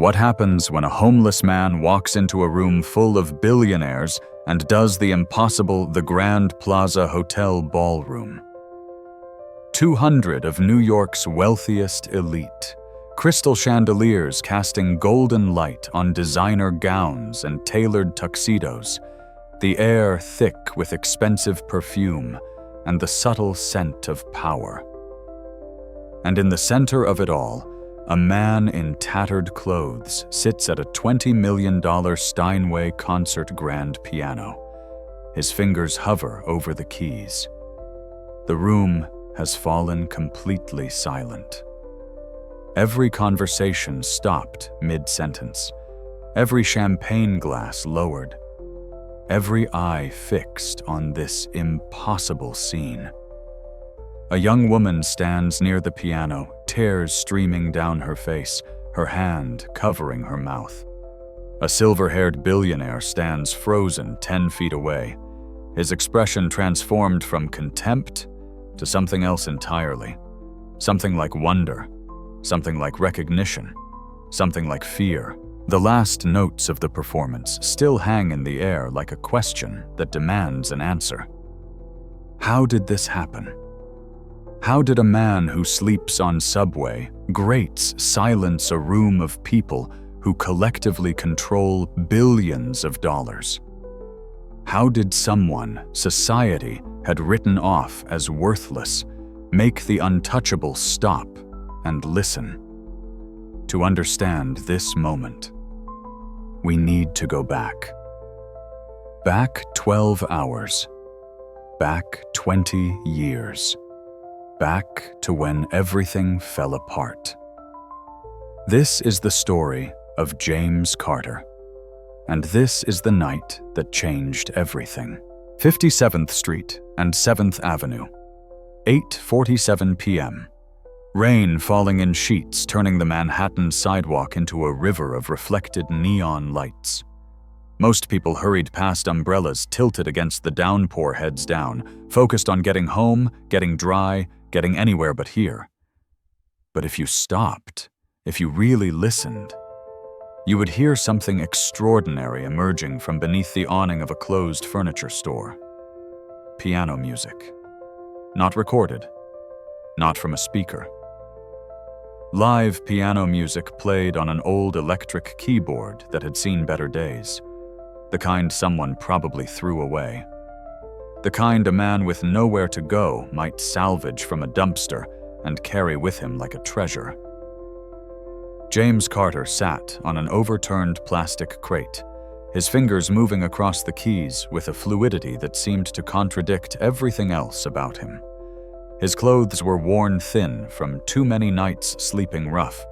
What happens when a homeless man walks into a room full of billionaires and does the impossible, the Grand Plaza Hotel ballroom? 200 of New York's wealthiest elite. Crystal chandeliers casting golden light on designer gowns and tailored tuxedos. The air thick with expensive perfume and the subtle scent of power. And in the center of it all, a man in tattered clothes sits at a $20 million Steinway concert grand piano. His fingers hover over the keys. The room has fallen completely silent. Every conversation stopped mid-sentence. Every champagne glass lowered. Every eye fixed on this impossible scene. A young woman stands near the piano, tears streaming down her face, her hand covering her mouth. A silver-haired billionaire stands frozen 10 feet away, his expression transformed from contempt to something else entirely. Something like wonder, something like recognition, something like fear. The last notes of the performance still hang in the air like a question that demands an answer. How did this happen? How did a man who sleeps on subway grates silence a room of people who collectively control billions of dollars? How did someone society had written off as worthless make the untouchable stop and listen? To understand this moment, we need to go back. Back 12 hours. Back 20 years. Back to when everything fell apart. This is the story of James Carter. And this is the night that changed everything. 57th Street and 7th Avenue. 8:47 p.m. Rain falling in sheets, turning the Manhattan sidewalk into a river of reflected neon lights. Most people hurried past umbrellas tilted against the downpour heads down, focused on getting home, getting dry, getting anywhere but here. But if you stopped, if you really listened, you would hear something extraordinary emerging from beneath the awning of a closed furniture store. Piano music. Not recorded. Not from a speaker. Live piano music played on an old electric keyboard that had seen better days. The kind someone probably threw away. The kind a man with nowhere to go might salvage from a dumpster and carry with him like a treasure. James Carter sat on an overturned plastic crate, his fingers moving across the keys with a fluidity that seemed to contradict everything else about him. His clothes were worn thin from too many nights sleeping rough.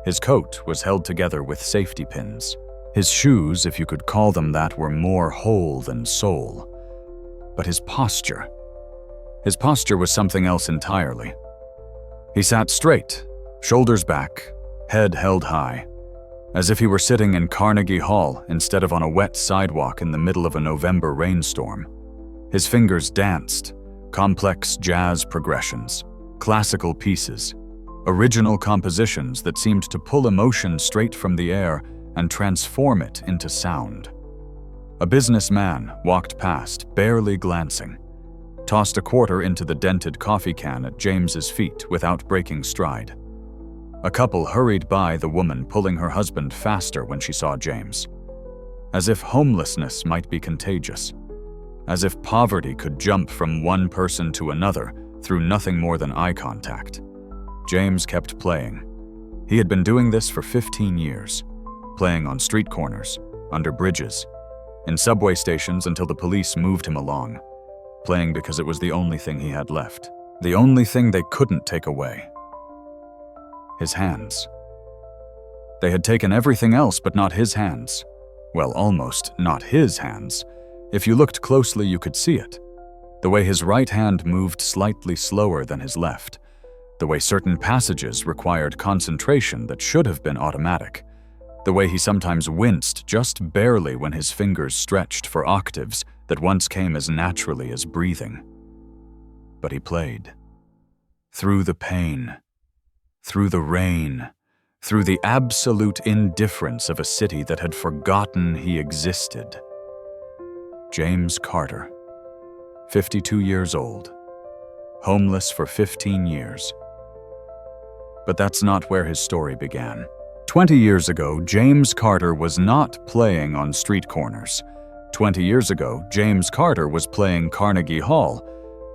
His coat was held together with safety pins. His shoes, if you could call them that, were more whole than sole. But his posture was something else entirely. He sat straight, shoulders back, head held high, as if he were sitting in Carnegie Hall instead of on a wet sidewalk in the middle of a November rainstorm. His fingers danced, complex jazz progressions, classical pieces, original compositions that seemed to pull emotion straight from the air and transform it into sound. A businessman walked past, barely glancing, tossed a quarter into the dented coffee can at James's feet without breaking stride. A couple hurried by the woman pulling her husband faster when she saw James. As if homelessness might be contagious. As if poverty could jump from one person to another through nothing more than eye contact. James kept playing. He had been doing this for 15 years, playing on street corners, under bridges, in subway stations until the police moved him along, playing because it was the only thing he had left, the only thing they couldn't take away. His hands. They had taken everything else but not his hands. Well, almost not his hands. If you looked closely, you could see it. The way his right hand moved slightly slower than his left. The way certain passages required concentration that should have been automatic. The way he sometimes winced just barely when his fingers stretched for octaves that once came as naturally as breathing. But he played. Through the pain. Through the rain. through the absolute indifference of a city that had forgotten he existed. James Carter, 52 years old, homeless for 15 years. But that's not where his story began. 20 years ago, James Carter was not playing on street corners. 20 years ago, James Carter was playing Carnegie Hall.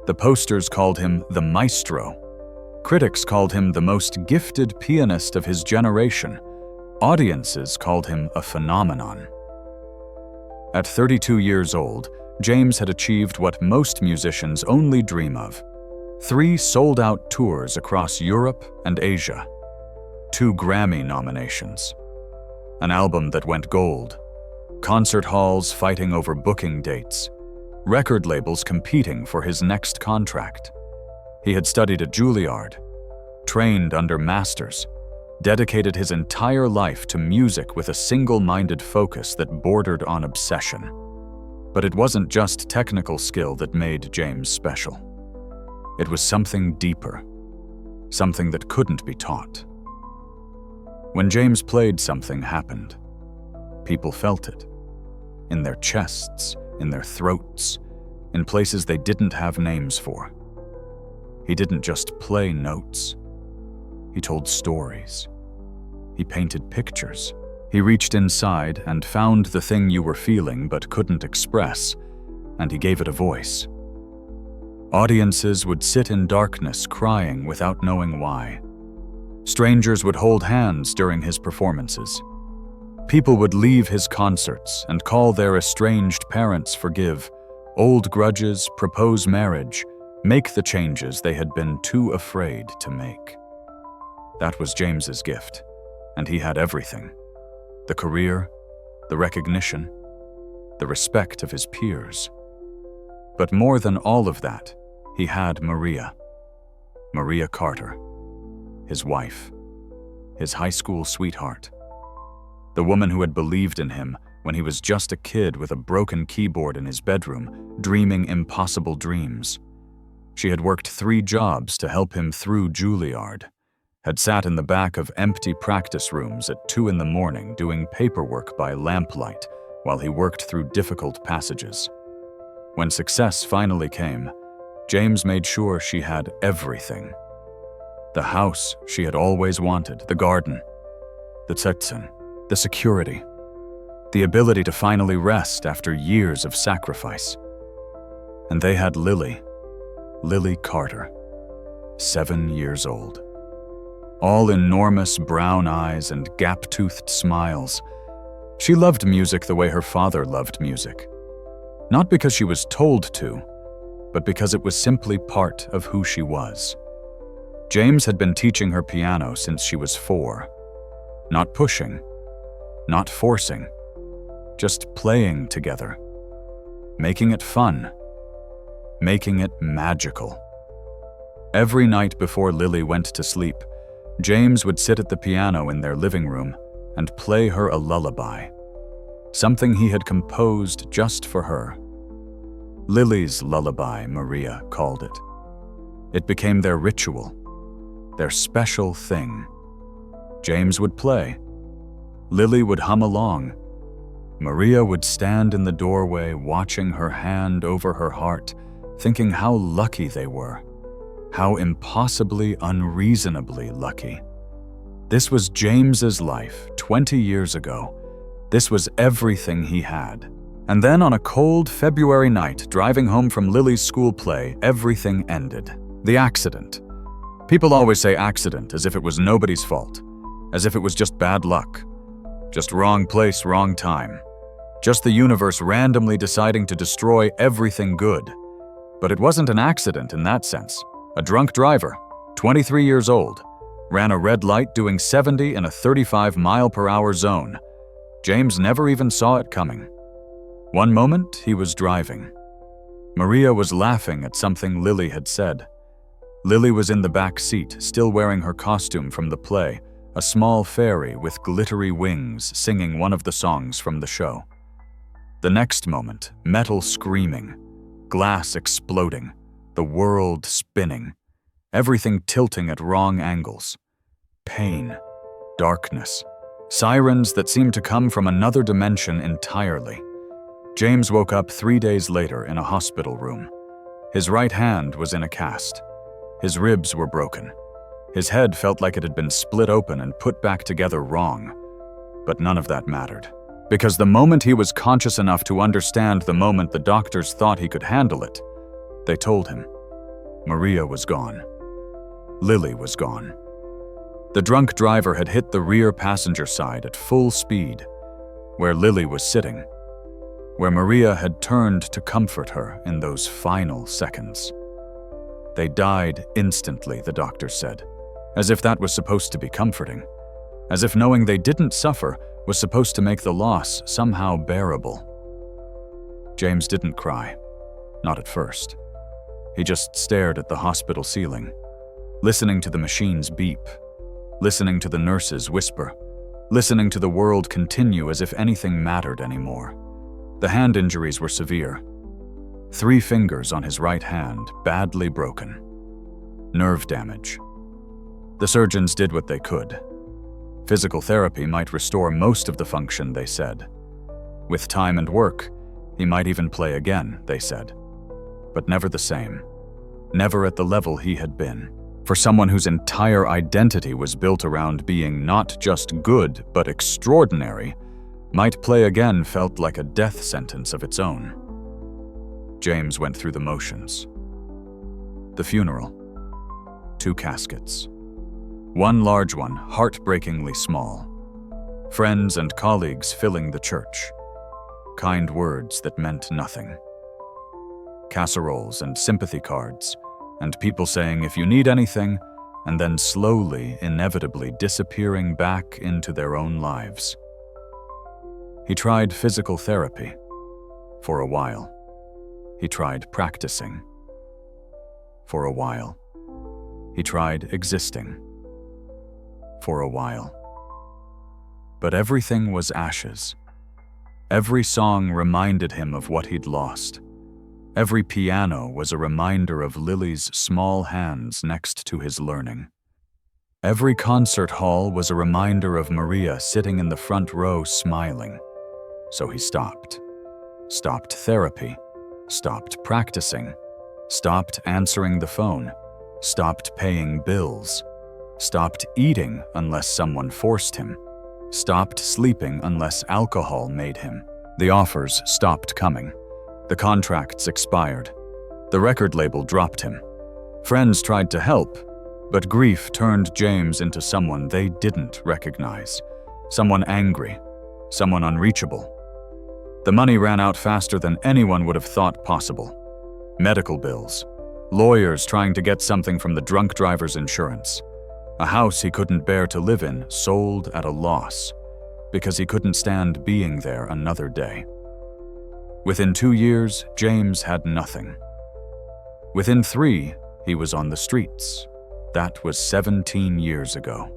The posters called him the Maestro. Critics called him the most gifted pianist of his generation. Audiences called him a phenomenon. At 32 years old, James had achieved what most musicians only dream of: 3 sold-out tours across Europe and Asia, 2 Grammy nominations, an album that went gold, concert halls fighting over booking dates, record labels competing for his next contract. He had studied at Juilliard, trained under masters, dedicated his entire life to music with a single-minded focus that bordered on obsession. But it wasn't just technical skill that made James special. It was something deeper, something that couldn't be taught. When James played, something happened. People felt it. In their chests, in their throats, in places they didn't have names for. He didn't just play notes. He told stories. He painted pictures. He reached inside and found the thing you were feeling but couldn't express, and he gave it a voice. Audiences would sit in darkness crying without knowing why. Strangers would hold hands during his performances. People would leave his concerts and call their estranged parents, forgive old grudges, propose marriage, make the changes they had been too afraid to make. That was James's gift, and he had everything: the career, the recognition, the respect of his peers. But more than all of that, he had Maria Carter, his wife, his high school sweetheart, the woman who had believed in him when he was just a kid with a broken keyboard in his bedroom, dreaming impossible dreams. She had worked 3 jobs to help him through Juilliard, had sat in the back of empty practice rooms at 2 a.m. doing paperwork by lamplight while he worked through difficult passages. When success finally came, James made sure she had everything. The house she had always wanted, the garden, the tsetsen, the security, the ability to finally rest after years of sacrifice. And they had Lily Carter, 7 years old. All enormous brown eyes and gap-toothed smiles. She loved music the way her father loved music. Not because she was told to, but because it was simply part of who she was. James had been teaching her piano since she was 4. Not pushing, not forcing, just playing together. Making it fun. Making it magical. Every night before Lily went to sleep, James would sit at the piano in their living room and play her a lullaby, something he had composed just for her. Lily's lullaby, Maria called it. It became their ritual, their special thing. James would play. Lily would hum along. Maria would stand in the doorway watching her hand over her heart, thinking how lucky they were. How impossibly, unreasonably lucky. This was James's life 20 years ago. This was everything he had. And then on a cold February night, driving home from Lily's school play, everything ended. The accident. People always say accident as if it was nobody's fault, as if it was just bad luck. Just wrong place, wrong time. Just the universe randomly deciding to destroy everything good. But it wasn't an accident in that sense. A drunk driver, 23 years old, ran a red light doing 70 in a 35-mile-per-hour zone. James never even saw it coming. One moment, he was driving. Maria was laughing at something Lily had said. Lily was in the back seat, still wearing her costume from the play, a small fairy with glittery wings singing one of the songs from the show. The next moment, metal screaming, glass exploding, the world spinning, everything tilting at wrong angles. Pain, darkness. Sirens that seemed to come from another dimension entirely. James woke up 3 days later in a hospital room. His right hand was in a cast. His ribs were broken. His head felt like it had been split open and put back together wrong. But none of that mattered. Because the moment he was conscious enough to understand the moment the doctors thought he could handle it, they told him. Maria was gone. Lily was gone. The drunk driver had hit the rear passenger side at full speed, where Lily was sitting, where Maria had turned to comfort her in those final seconds. They died instantly, the doctor said, as if that was supposed to be comforting, as if knowing they didn't suffer was supposed to make the loss somehow bearable. James didn't cry, not at first. He just stared at the hospital ceiling, listening to the machines beep, listening to the nurses whisper, listening to the world continue as if anything mattered anymore. The hand injuries were severe. 3 fingers on his right hand, badly broken. Nerve damage. The surgeons did what they could. Physical therapy might restore most of the function, they said. With time and work, he might even play again, they said. But never the same. Never at the level he had been. For someone whose entire identity was built around being not just good, but extraordinary, might play again felt like a death sentence of its own. James went through the motions. The funeral. 2 caskets. One large one, heartbreakingly small. Friends and colleagues filling the church. Kind words that meant nothing. Casseroles and sympathy cards, and people saying, "If you need anything," and then slowly, inevitably disappearing back into their own lives. He tried physical therapy. For a while. He tried practicing. For a while. He tried existing. For a while. But everything was ashes. Every song reminded him of what he'd lost. Every piano was a reminder of Lily's small hands next to his learning. Every concert hall was a reminder of Maria sitting in the front row smiling. So he stopped. Stopped therapy. Stopped practicing. Stopped answering the phone. Stopped paying bills. Stopped eating unless someone forced him. Stopped sleeping unless alcohol made him. The offers stopped coming. The contracts expired. The record label dropped him. Friends tried to help, but grief turned James into someone they didn't recognize. Someone angry. Someone unreachable. The money ran out faster than anyone would have thought possible. Medical bills. Lawyers trying to get something from the drunk driver's insurance. A house he couldn't bear to live in, sold at a loss, because he couldn't stand being there another day. Within 2 years, James had nothing. Within 3, he was on the streets. That was 17 years ago.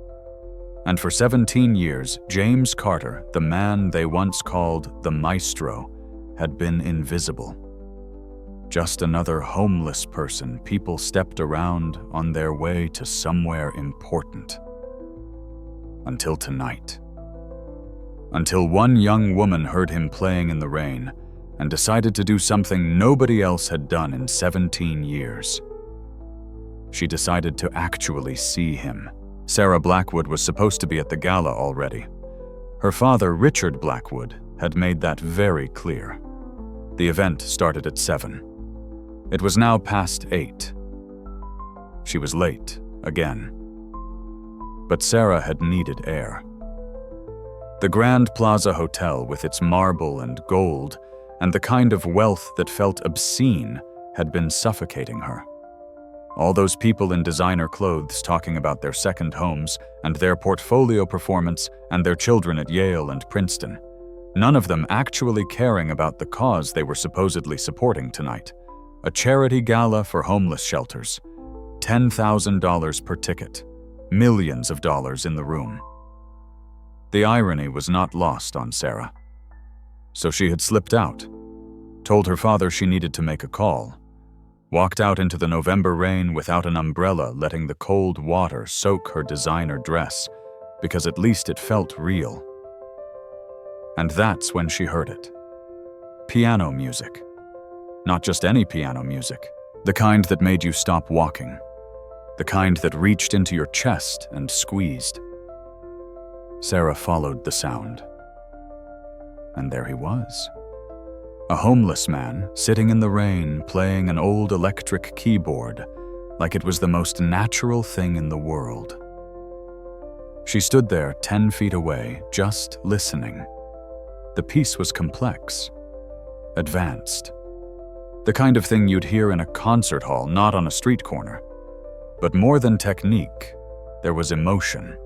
And for 17 years, James Carter, the man they once called the Maestro, had been invisible. Just another homeless person people stepped around on their way to somewhere important. Until tonight. Until one young woman heard him playing in the rain and decided to do something nobody else had done in 17 years. She decided to actually see him. Sarah Blackwood was supposed to be at the gala already. Her father, Richard Blackwood, had made that very clear. The event started at 7. It was now past 8. She was late, again. But Sarah had needed air. The Grand Plaza Hotel, with its marble and gold, and the kind of wealth that felt obscene, had been suffocating her. All those people in designer clothes talking about their second homes and their portfolio performance and their children at Yale and Princeton. None of them actually caring about the cause they were supposedly supporting tonight. A charity gala for homeless shelters. $10,000 per ticket. Millions of dollars in the room. The irony was not lost on Sarah. So she had slipped out, told her father she needed to make a call, walked out into the November rain without an umbrella, letting the cold water soak her designer dress, because at least it felt real. And that's when she heard it. Piano music. Not just any piano music, the kind that made you stop walking, the kind that reached into your chest and squeezed. Sarah followed the sound. And there he was. A homeless man sitting in the rain playing an old electric keyboard like it was the most natural thing in the world. She stood there 10 feet away, just listening. The piece was complex, advanced. The kind of thing you'd hear in a concert hall, not on a street corner. But more than technique, there was emotion.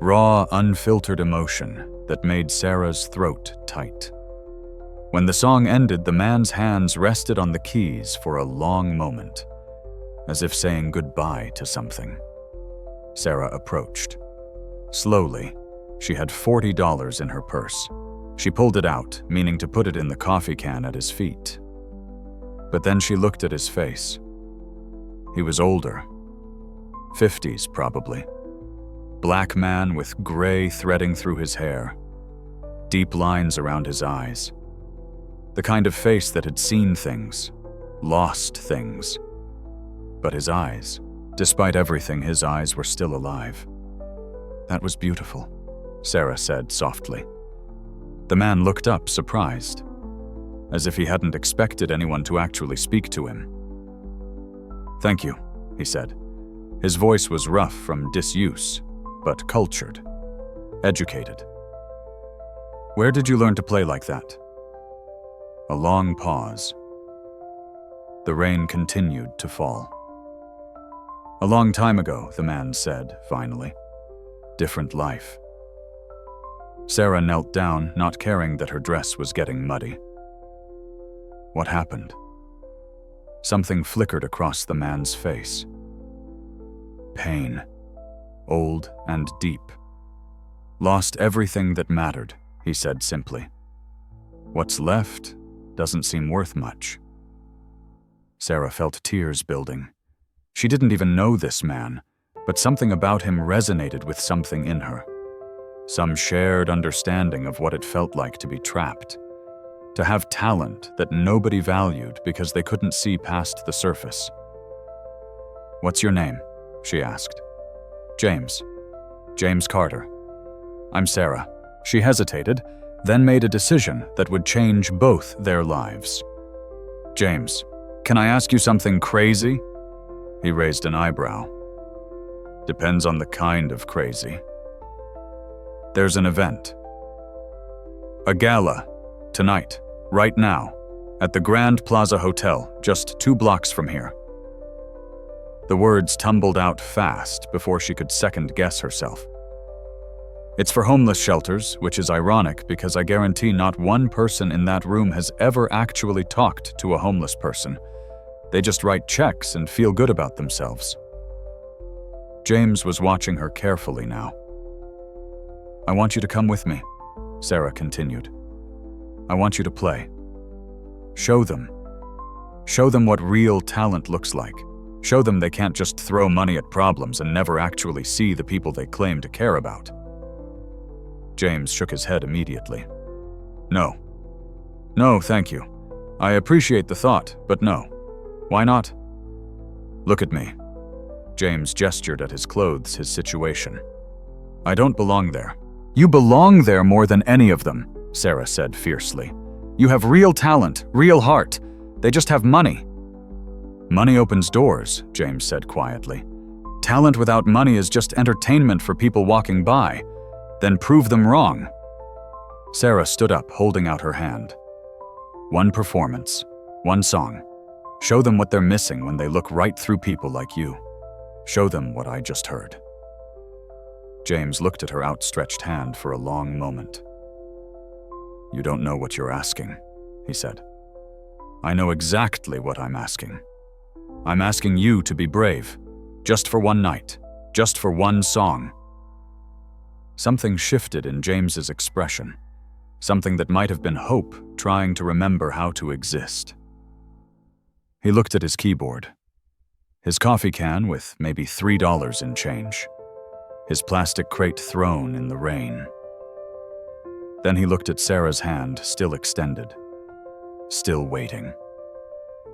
Raw, unfiltered emotion that made Sarah's throat tight. When the song ended, the man's hands rested on the keys for a long moment, as if saying goodbye to something. Sarah approached. Slowly, she had $40 in her purse. She pulled it out, meaning to put it in the coffee can at his feet. But then she looked at his face. He was older. 50s, probably. Black man with gray threading through his hair. Deep lines around his eyes. The kind of face that had seen things, lost things. But his eyes, despite everything, his eyes were still alive. That was beautiful, Sarah said softly. The man looked up, surprised, as if he hadn't expected anyone to actually speak to him. "Thank you," he said. His voice was rough from disuse, but cultured, educated. "Where did you learn to play like that?" A long pause. The rain continued to fall. "A long time ago," the man said, finally. "Different life." Sarah knelt down, not caring that her dress was getting muddy. What happened? Something flickered across the man's face. Pain. Old and deep. "Lost everything that mattered," he said simply. "What's left doesn't seem worth much." Sarah felt tears building. She didn't even know this man, but something about him resonated with something in her. Some shared understanding of what it felt like to be trapped. To have talent that nobody valued because they couldn't see past the surface. "What's your name?" she asked. "James. James Carter." "I'm Sarah." She hesitated, then made a decision that would change both their lives. "James, can I ask you something crazy?" He raised an eyebrow. "Depends on the kind of crazy." "There's an event. A gala. Tonight, right now, at the Grand Plaza Hotel, just 2 blocks from here." The words tumbled out fast before she could second-guess herself. "It's for homeless shelters, which is ironic because I guarantee not one person in that room has ever actually talked to a homeless person. They just write checks and feel good about themselves." James was watching her carefully now. "I want you to come with me," Sarah continued. "I want you to play. Show them. Show them what real talent looks like. Show them they can't just throw money at problems and never actually see the people they claim to care about." James shook his head immediately. "No. No, thank you. I appreciate the thought, but no. Why not?" "Look at me." James gestured at his clothes, his situation. "I don't belong there." "You belong there more than any of them," Sarah said fiercely. "You have real talent, real heart. They just have money." "Money opens doors," James said quietly. "Talent without money is just entertainment for people walking by. Then prove them wrong." Sarah stood up, holding out her hand. "One performance, one song. Show them what they're missing when they look right through people like you. Show them what I just heard." James looked at her outstretched hand for a long moment. "You don't know what you're asking," he said. "I know exactly what I'm asking. I'm asking you to be brave, just for one night, just for one song." Something shifted in James's expression, something that might have been hope trying to remember how to exist. He looked at his keyboard, his coffee can with maybe $3 in change, his plastic crate thrown in the rain. Then he looked at Sarah's hand, still extended, still waiting.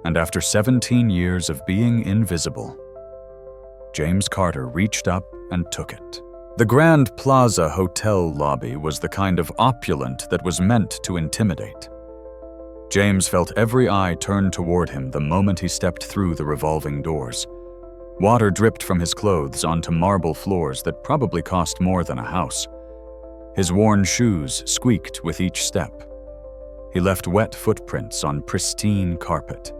And after 17 years of being invisible, James Carter reached up and took it. The Grand Plaza Hotel lobby was the kind of opulent that was meant to intimidate. James felt every eye turn toward him the moment he stepped through the revolving doors. Water dripped from his clothes onto marble floors that probably cost more than a house. His worn shoes squeaked with each step. He left wet footprints on pristine carpet.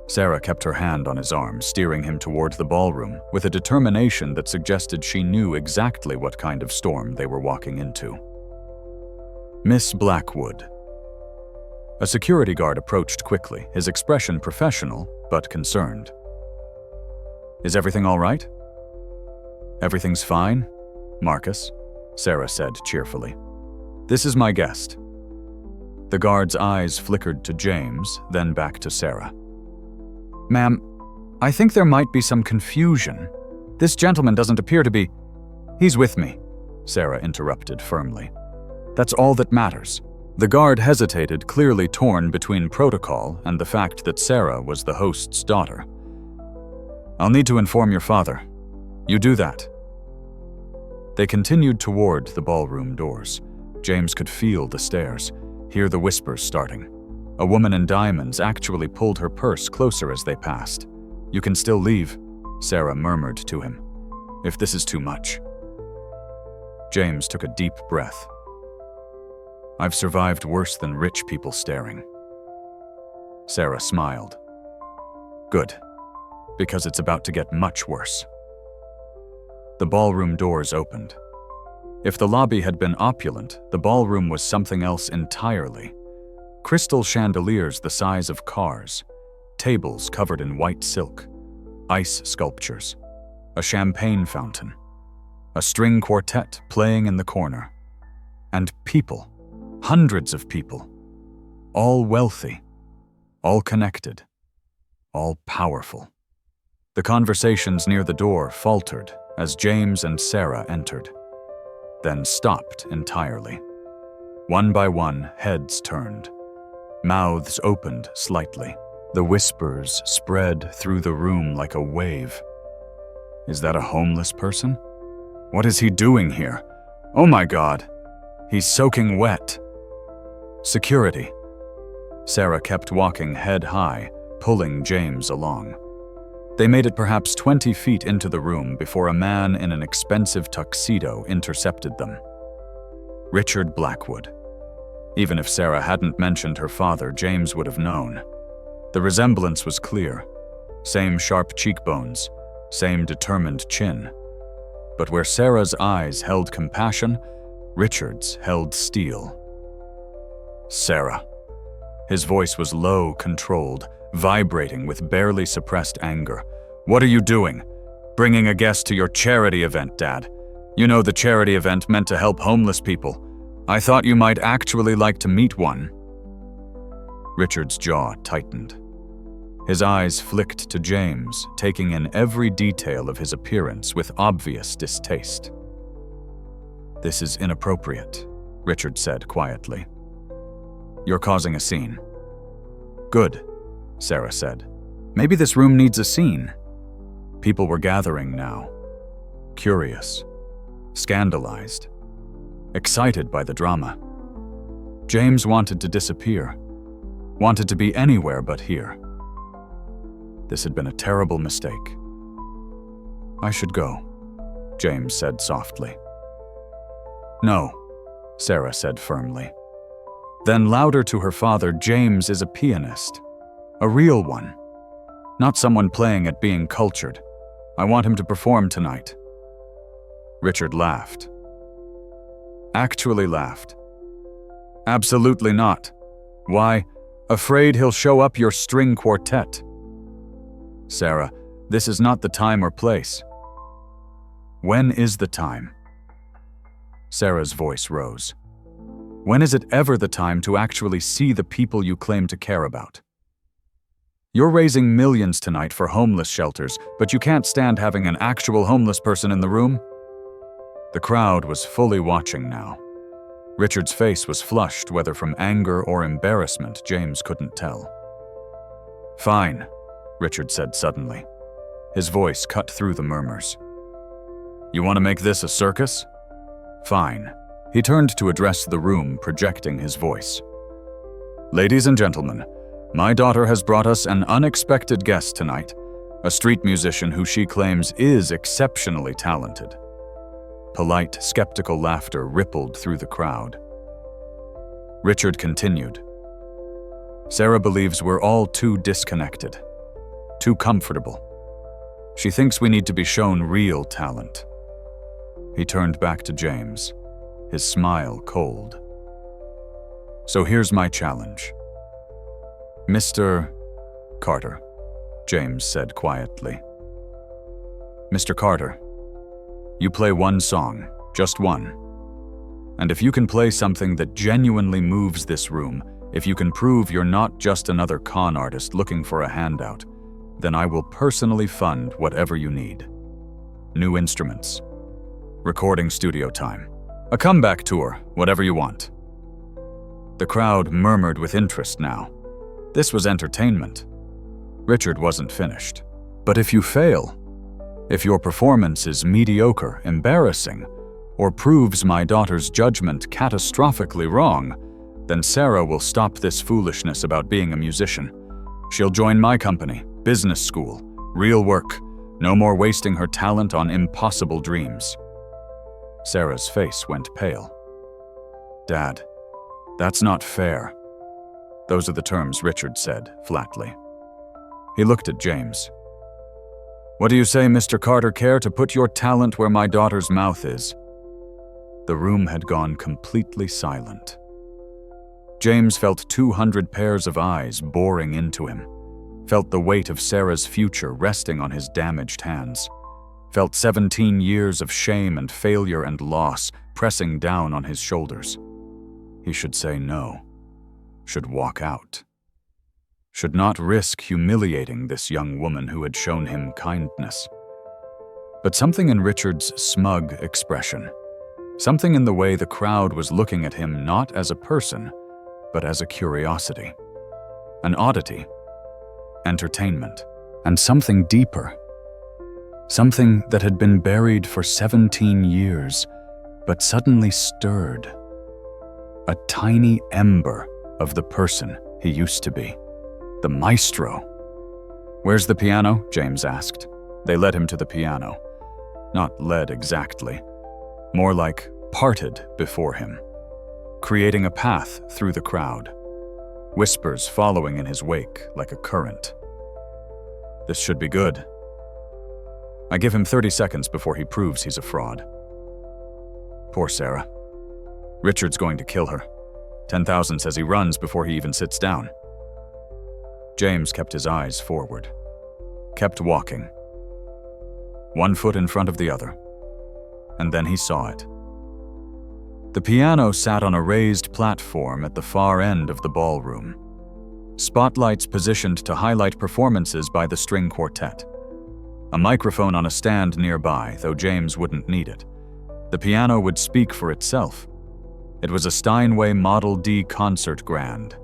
Sarah kept her hand on his arm, steering him toward the ballroom with a determination that suggested she knew exactly what kind of storm they were walking into. Miss Blackwood. A security guard approached quickly, his expression professional but concerned. "Is everything all right?" "Everything's fine, Marcus," Sarah said cheerfully. "This is my guest." The guard's eyes flickered to James, then back to Sarah. "Ma'am, I think there might be some confusion. This gentleman doesn't appear to be—" "He's with me," Sarah interrupted firmly. "That's all that matters." The guard hesitated, clearly torn between protocol and the fact that Sarah was the host's daughter. "I'll need to inform your father. You do that." They continued toward the ballroom doors. James could feel the stares, hear the whispers starting. A woman in diamonds actually pulled her purse closer as they passed. "You can still leave," Sarah murmured to him, "if this is too much." James took a deep breath. "I've survived worse than rich people staring." Sarah smiled. "Good, because it's about to get much worse." The ballroom doors opened. If the lobby had been opulent, the ballroom was something else entirely. Crystal chandeliers the size of cars, tables covered in white silk, ice sculptures, a champagne fountain, a string quartet playing in the corner, and people, hundreds of people, all wealthy, all connected, all powerful. The conversations near the door faltered as James and Sarah entered, then stopped entirely. One by one, heads turned. Mouths opened slightly. The whispers spread through the room like a wave. "Is that a homeless person? What is he doing here? Oh my God, he's soaking wet." "Security." Sarah kept walking head high, pulling James along. They made it perhaps 20 feet into the room before a man in an expensive tuxedo intercepted them. Richard Blackwood. Even if Sarah hadn't mentioned her father, James would have known. The resemblance was clear. Same sharp cheekbones, same determined chin. But where Sarah's eyes held compassion, Richard's held steel. "Sarah." His voice was low, controlled, vibrating with barely suppressed anger. "What are you doing? Bringing a guest to your charity event, Dad. You know, the charity event meant to help homeless people. I thought you might actually like to meet one." Richard's jaw tightened. His eyes flicked to James, taking in every detail of his appearance with obvious distaste. "This is inappropriate," Richard said quietly. "You're causing a scene." "Good," Sarah said. "Maybe this room needs a scene." People were gathering now, curious, scandalized, excited by the drama. James wanted to disappear, wanted to be anywhere but here. This had been a terrible mistake. "I should go," James said softly. "No," Sarah said firmly. Then louder to her father, "James is a pianist. A real one. Not someone playing at being cultured. I want him to perform tonight." Richard laughed. Actually laughed. "Absolutely not. Why, afraid he'll show up your string quartet." "Sarah, this is not the time or place." "When is the time?" Sarah's voice rose. "When is it ever the time to actually see the people you claim to care about? You're raising millions tonight for homeless shelters, but you can't stand having an actual homeless person in the room? The crowd was fully watching now. Richard's face was flushed, whether from anger or embarrassment, James couldn't tell. "Fine," Richard said suddenly. His voice cut through the murmurs. "You want to make this a circus? Fine." He turned to address the room, projecting his voice. "Ladies and gentlemen, my daughter has brought us an unexpected guest tonight, a street musician who she claims is exceptionally talented." Polite, skeptical laughter rippled through the crowd. Richard continued. "Sarah believes we're all too disconnected, too comfortable. She thinks we need to be shown real talent." He turned back to James, his smile cold. "So here's my challenge." "Mr. Carter," James said quietly. "Mr. Carter, you play one song, just one. And if you can play something that genuinely moves this room, if you can prove you're not just another con artist looking for a handout, then I will personally fund whatever you need. New instruments, recording studio time, a comeback tour, whatever you want." The crowd murmured with interest now. This was entertainment. Richard wasn't finished. "But if you fail, if your performance is mediocre, embarrassing, or proves my daughter's judgment catastrophically wrong, then Sarah will stop this foolishness about being a musician. She'll join my company, business school, real work, no more wasting her talent on impossible dreams." Sarah's face went pale. "Dad, that's not fair." Those are the terms Richard said, flatly. He looked at James. "What do you say, Mr. Carter? Care to put your talent where my daughter's mouth is?" The room had gone completely silent. James felt 200 pairs of eyes boring into him, felt the weight of Sarah's future resting on his damaged hands, felt 17 years of shame and failure and loss pressing down on his shoulders. He should say no, should walk out, should not risk humiliating this young woman who had shown him kindness. But something in Richard's smug expression, something in the way the crowd was looking at him not as a person, but as a curiosity, an oddity, entertainment, and something deeper. Something that had been buried for 17 years, but suddenly stirred. A tiny ember of the person he used to be, the maestro. "Where's the piano?" James asked. They led him to the piano. Not led exactly, more like parted before him, creating a path through the crowd, whispers following in his wake like a current. "This should be good. I give him 30 seconds before he proves he's a fraud." Poor Sarah. Richard's going to kill her. 10,000 says he runs before he even sits down. James kept his eyes forward, kept walking, one foot in front of the other, and then he saw it. The piano sat on a raised platform at the far end of the ballroom. Spotlights positioned to highlight performances by the string quartet. A microphone on a stand nearby, though James wouldn't need it. The piano would speak for itself. It was a Steinway Model D concert grand.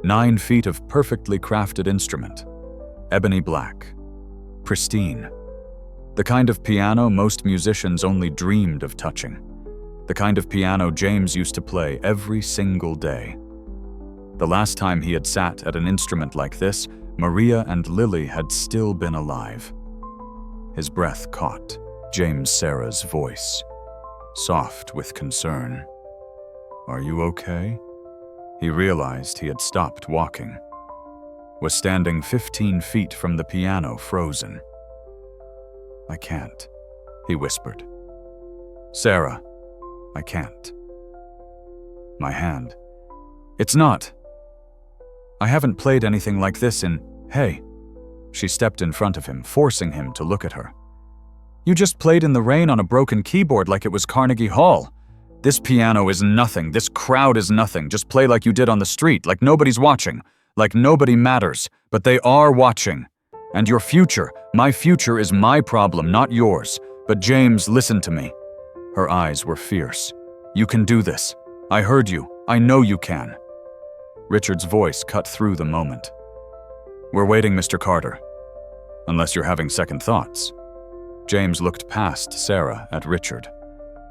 9 feet of perfectly crafted instrument, ebony black, pristine. The kind of piano most musicians only dreamed of touching. The kind of piano James used to play every single day. The last time he had sat at an instrument like this, Maria and Lily had still been alive. His breath caught Sarah's voice, soft with concern. "Are you okay?" He realized he had stopped walking, was standing 15 feet from the piano, frozen. "I can't," he whispered. "Sarah, I can't. My hand. It's not. I haven't played anything like this in... Hey." She stepped in front of him, forcing him to look at her. "You just played in the rain on a broken keyboard like it was Carnegie Hall. This piano is nothing. This crowd is nothing. Just play like you did on the street, like nobody's watching, like nobody matters. But they are watching. And your future, my future is my problem, not yours. But James, listen to me. Her eyes were fierce. "You can do this. I heard you. I know you can." Richard's voice cut through the moment. "We're waiting, Mr. Carter. Unless you're having second thoughts." James looked past Sarah at Richard,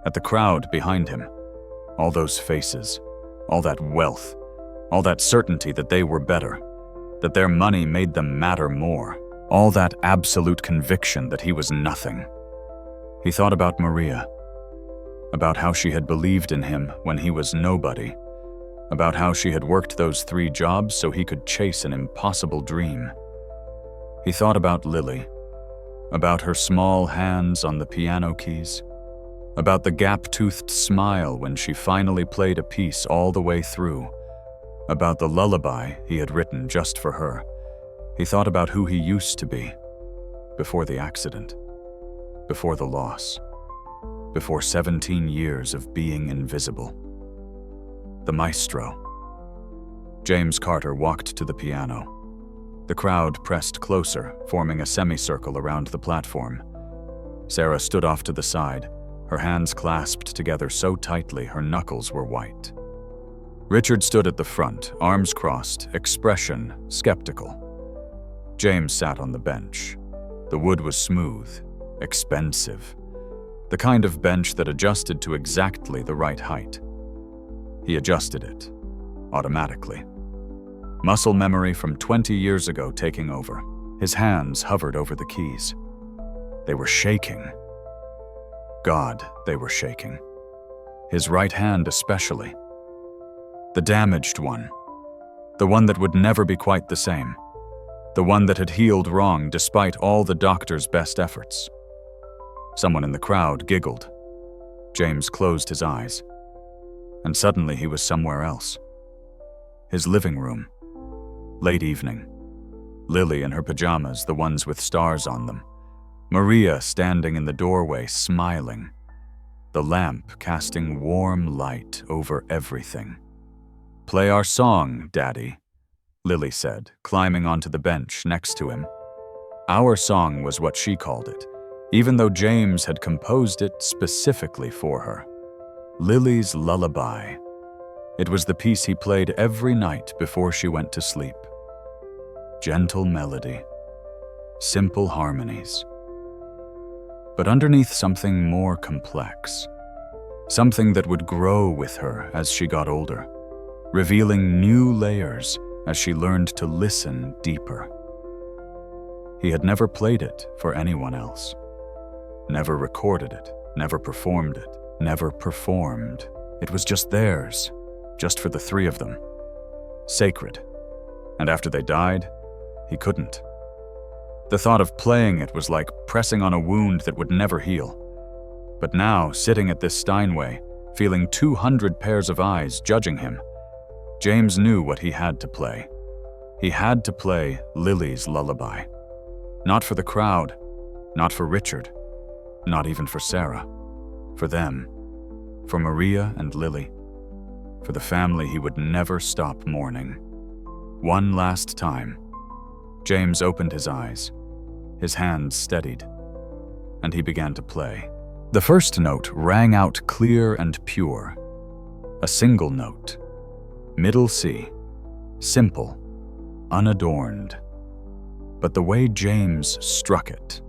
at the crowd behind him. All those faces, all that wealth, all that certainty that they were better, that their money made them matter more, all that absolute conviction that he was nothing. He thought about Maria, about how she had believed in him when he was nobody, about how she had worked those 3 jobs so he could chase an impossible dream. He thought about Lily, about her small hands on the piano keys, about the gap-toothed smile when she finally played a piece all the way through, about the lullaby he had written just for her. He thought about who he used to be, before the accident, before the loss, before 17 years of being invisible. The maestro. James Carter walked to the piano. The crowd pressed closer, forming a semicircle around the platform. Sarah stood off to the side, her hands clasped together so tightly her knuckles were white. Richard stood at the front, arms crossed, expression skeptical. James sat on the bench. The wood was smooth, expensive, the kind of bench that adjusted to exactly the right height. He adjusted it, automatically. Muscle memory from 20 years ago taking over. His hands hovered over the keys. They were shaking. God, they were shaking. His right hand especially. The damaged one. The one that would never be quite the same. The one that had healed wrong despite all the doctor's best efforts. Someone in the crowd giggled. James closed his eyes. And suddenly he was somewhere else. His living room. Late evening. Lily in her pajamas, the ones with stars on them. Maria standing in the doorway, smiling. The lamp casting warm light over everything. "Play our song, Daddy," Lily said, climbing onto the bench next to him. Our song was what she called it, even though James had composed it specifically for her. Lily's lullaby. It was the piece he played every night before she went to sleep. Gentle melody, simple harmonies. But underneath something more complex. Something that would grow with her as she got older, revealing new layers as she learned to listen deeper. He had never played it for anyone else. Never recorded it, never performed it, never performed. It was just theirs, just for the 3 of them. Sacred. And after they died, he couldn't. The thought of playing it was like pressing on a wound that would never heal. But now, sitting at this Steinway, feeling 200 pairs of eyes judging him, James knew what he had to play. He had to play Lily's lullaby. Not for the crowd, not for Richard, not even for Sarah. For them, for Maria and Lily, for the family he would never stop mourning. One last time, James opened his eyes, his hands steadied, and he began to play. The first note rang out clear and pure. A single note. Middle C. Simple, unadorned. But the way James struck it,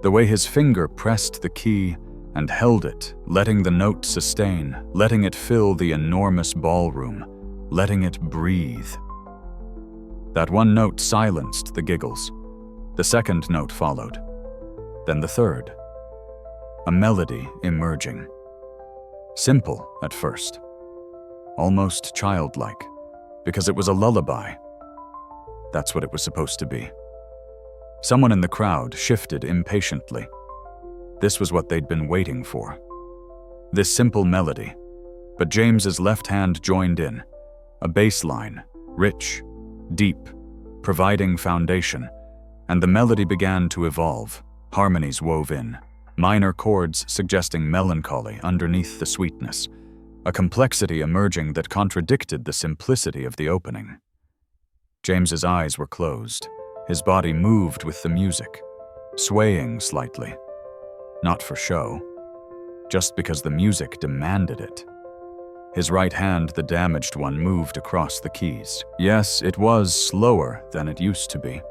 the way his finger pressed the key and held it, letting the note sustain, letting it fill the enormous ballroom, letting it breathe. That one note silenced the giggles. The second note followed. Then the third. A melody emerging. Simple at first. Almost childlike, because it was a lullaby. That's what it was supposed to be. Someone in the crowd shifted impatiently. This was what they'd been waiting for. This simple melody, but James's left hand joined in. A bass line, rich, deep, providing foundation, and the melody began to evolve, harmonies wove in, minor chords suggesting melancholy underneath the sweetness, a complexity emerging that contradicted the simplicity of the opening. James's eyes were closed. His body moved with the music, swaying slightly. Not for show, just because the music demanded it. His right hand, the damaged one, moved across the keys. Yes, it was slower than it used to be.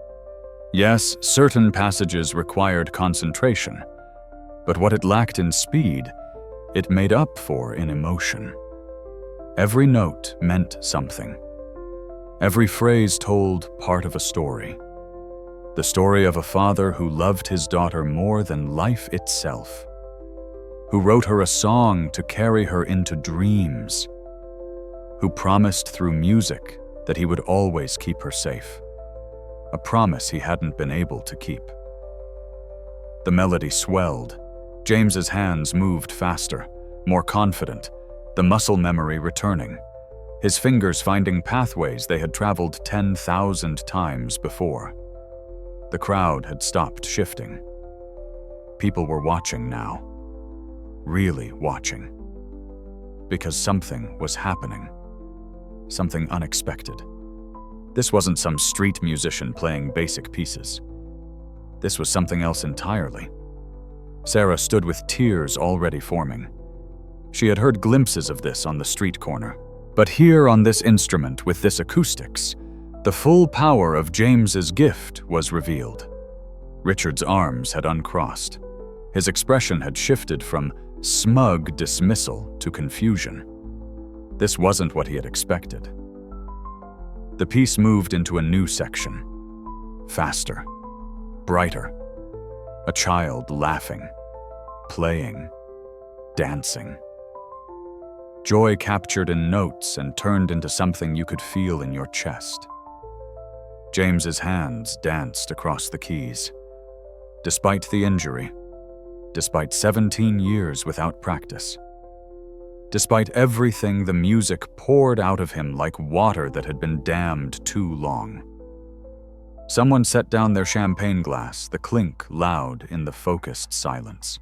Yes, certain passages required concentration, but what it lacked in speed, it made up for in emotion. Every note meant something. Every phrase told part of a story. The story of a father who loved his daughter more than life itself, who wrote her a song to carry her into dreams, who promised through music that he would always keep her safe, a promise he hadn't been able to keep. The melody swelled. James's hands moved faster, more confident, the muscle memory returning, his fingers finding pathways they had traveled 10,000 times before. The crowd had stopped shifting. People were watching now, really watching, because something was happening, something unexpected. This wasn't some street musician playing basic pieces. This was something else entirely. Sarah stood with tears already forming. She had heard glimpses of this on the street corner, but here on this instrument with this acoustics, the full power of James's gift was revealed. Richard's arms had uncrossed. His expression had shifted from smug dismissal to confusion. This wasn't what he had expected. The piece moved into a new section. Faster, brighter. A child laughing, playing, dancing. Joy captured in notes and turned into something you could feel in your chest. James's hands danced across the keys. Despite the injury, despite 17 years without practice, despite everything, the music poured out of him like water that had been dammed too long. Someone set down their champagne glass, the clink loud in the focused silence.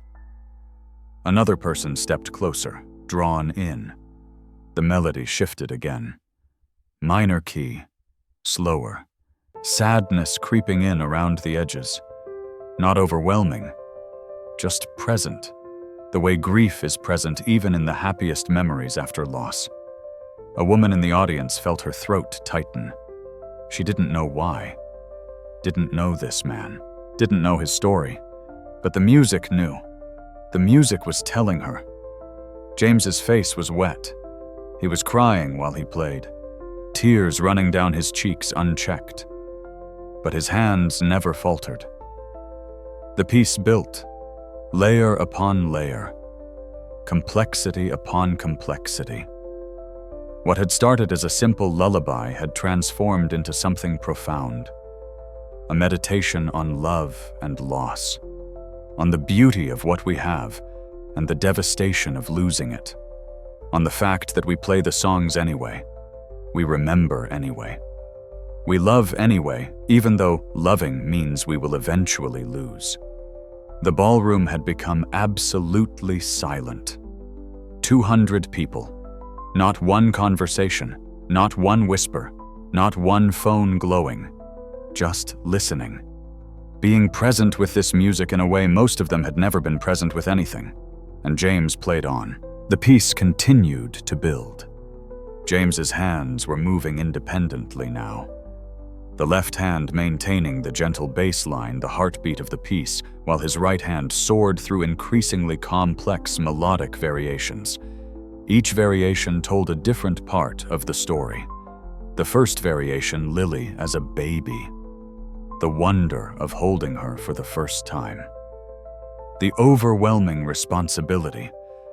Another person stepped closer, drawn in. The melody shifted again. Minor key, slower. Sadness creeping in around the edges. Not overwhelming, just present, the way grief is present even in the happiest memories after loss. A woman in the audience felt her throat tighten. She didn't know why. Didn't know this man. Didn't know his story. But the music knew. The music was telling her. James's face was wet. He was crying while he played, tears running down his cheeks unchecked. But his hands never faltered. The piece built, layer upon layer, complexity upon complexity. What had started as a simple lullaby had transformed into something profound. A meditation on love and loss, on the beauty of what we have and the devastation of losing it, on the fact that we play the songs anyway, we remember anyway. We love anyway, even though loving means we will eventually lose. The ballroom had become absolutely silent. 200 people. Not one conversation, not one whisper, not one phone glowing. Just listening. Being present with this music in a way most of them had never been present with anything. And James played on. The piece continued to build. James's hands were moving independently now. The left hand maintaining the gentle bass line, the heartbeat of the piece, while his right hand soared through increasingly complex melodic variations. Each variation told a different part of the story. The first variation, Lily as a baby. The wonder of holding her for the first time. The overwhelming responsibility.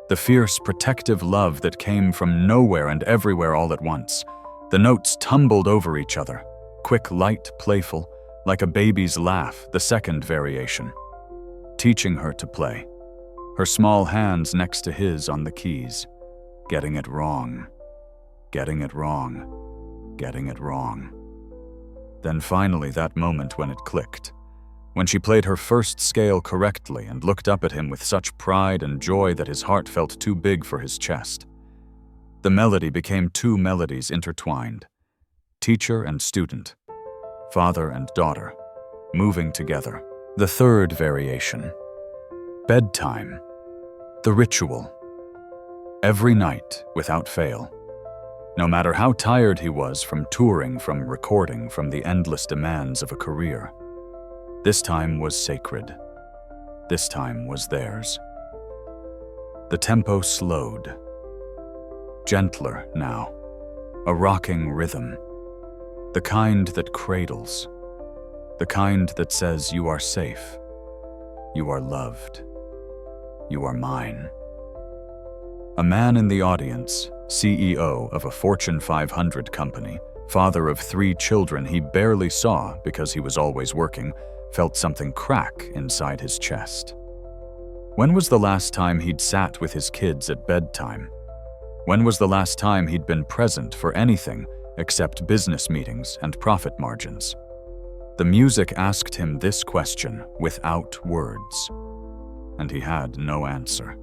The fierce protective love that came from nowhere and everywhere all at once. The notes tumbled over each other. Quick, light, playful, like a baby's laugh, the second variation. Teaching her to play. Her small hands next to his on the keys. Getting it wrong. Getting it wrong. Getting it wrong. Then finally that moment when it clicked. When she played her first scale correctly and looked up at him with such pride and joy that his heart felt too big for his chest. The melody became two melodies intertwined. Teacher and student, father and daughter, moving together. The third variation. Bedtime. The ritual. Every night, without fail. No matter how tired he was from touring, from recording, from the endless demands of a career. This time was sacred. This time was theirs. The tempo slowed. Gentler now. A rocking rhythm. The kind that cradles. The kind that says you are safe. You are loved. You are mine. A man in the audience, CEO of a Fortune 500 company, father of 3 children he barely saw because he was always working, felt something crack inside his chest. When was the last time he'd sat with his kids at bedtime? When was the last time he'd been present for anything except business meetings and profit margins? The music asked him this question without words, and he had no answer.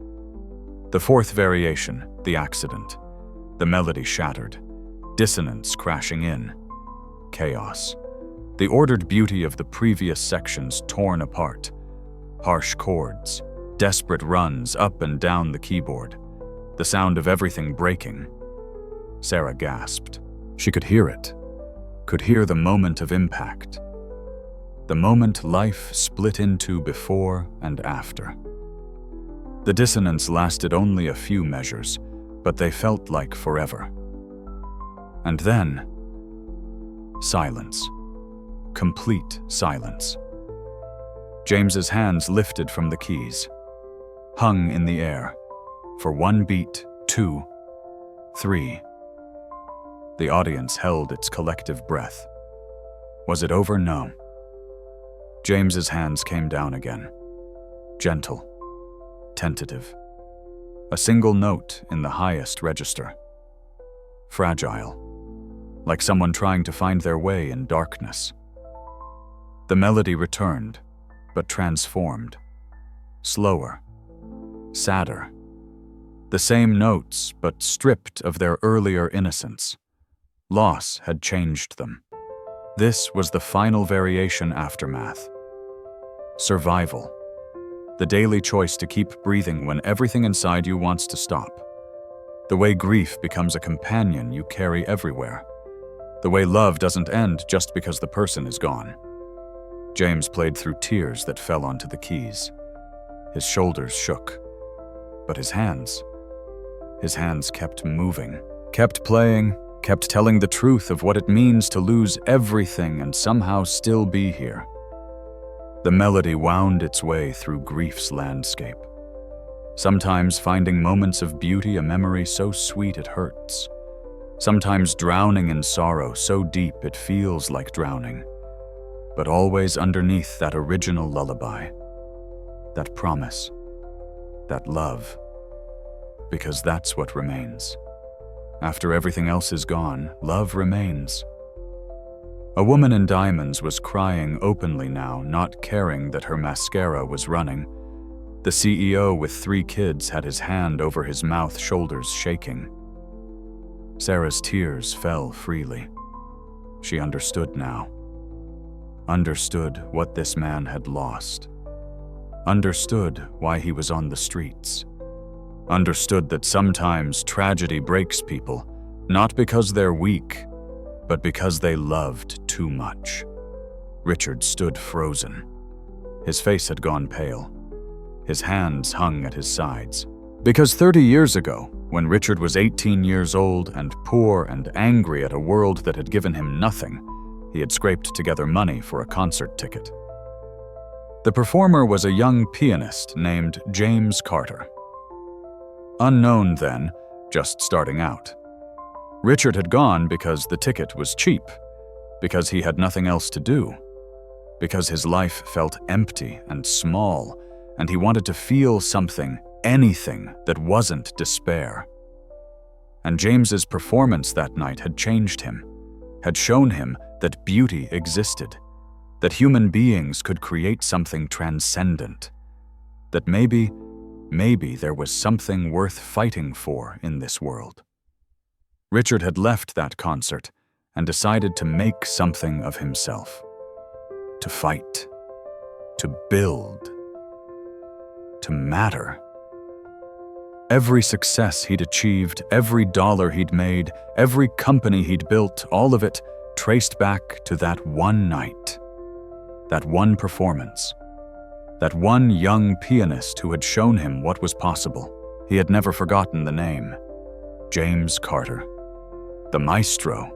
The 4th variation, the accident. The melody shattered, dissonance crashing in, chaos. The ordered beauty of the previous sections torn apart, harsh chords, desperate runs up and down the keyboard, the sound of everything breaking. Sarah gasped. She could hear it, could hear the moment of impact, the moment life split into before and after. The dissonance lasted only a few measures, but they felt like forever. And then, silence. Complete silence. James's hands lifted from the keys, hung in the air, for 1 beat, 2, 3. The audience held its collective breath. Was it over? No. James's hands came down again, gentle, tentative. A single note in the highest register. Fragile, like someone trying to find their way in darkness. The melody returned, but transformed. Slower, sadder. The same notes, but stripped of their earlier innocence. Loss had changed them. This was the final variation aftermath. Survival. The daily choice to keep breathing when everything inside you wants to stop. The way grief becomes a companion you carry everywhere. The way love doesn't end just because the person is gone. James played through tears that fell onto the keys. His shoulders shook, but his hands kept moving, kept playing, kept telling the truth of what it means to lose everything and somehow still be here. The melody wound its way through grief's landscape, sometimes finding moments of beauty, a memory so sweet it hurts, sometimes drowning in sorrow so deep it feels like drowning, but always underneath that original lullaby, that promise, that love, because that's what remains. After everything else is gone, love remains. A woman in diamonds was crying openly now, not caring that her mascara was running. The CEO with 3 kids had his hand over his mouth, shoulders shaking. Sarah's tears fell freely. She understood now. Understood what this man had lost. Understood why he was on the streets. Understood that sometimes tragedy breaks people, not because they're weak, but because they loved too much. Richard stood frozen. His face had gone pale. His hands hung at his sides. Because 30 years ago, when Richard was 18 years old and poor and angry at a world that had given him nothing, he had scraped together money for a concert ticket. The performer was a young pianist named James Carter. Unknown then, just starting out. Richard had gone because the ticket was cheap, because he had nothing else to do, because his life felt empty and small, and he wanted to feel something, anything that wasn't despair. And James's performance that night had changed him, had shown him that beauty existed, that human beings could create something transcendent, that maybe there was something worth fighting for in this world. Richard had left that concert and decided to make something of himself, to fight, to build, to matter. Every success he'd achieved, every dollar he'd made, every company he'd built, all of it traced back to that one night, that one performance, that one young pianist who had shown him what was possible. He had never forgotten the name, James Carter, the maestro.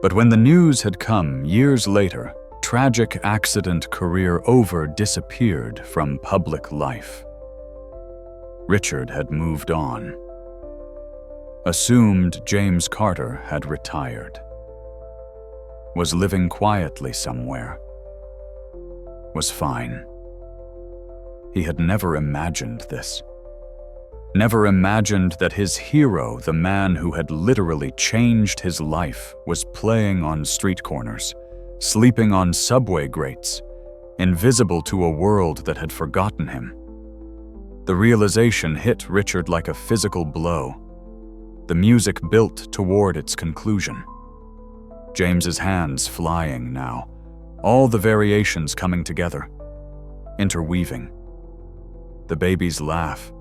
But when the news had come years later, tragic accident, career over, disappeared from public life. Richard had moved on. Assumed James Carter had retired. Was living quietly somewhere. Was fine. He had never imagined this. Never imagined that his hero, the man who had literally changed his life, was playing on street corners, sleeping on subway grates, invisible to a world that had forgotten him. The realization hit Richard like a physical blow. The music built toward its conclusion. James's hands flying now, all the variations coming together, interweaving. The baby's laugh,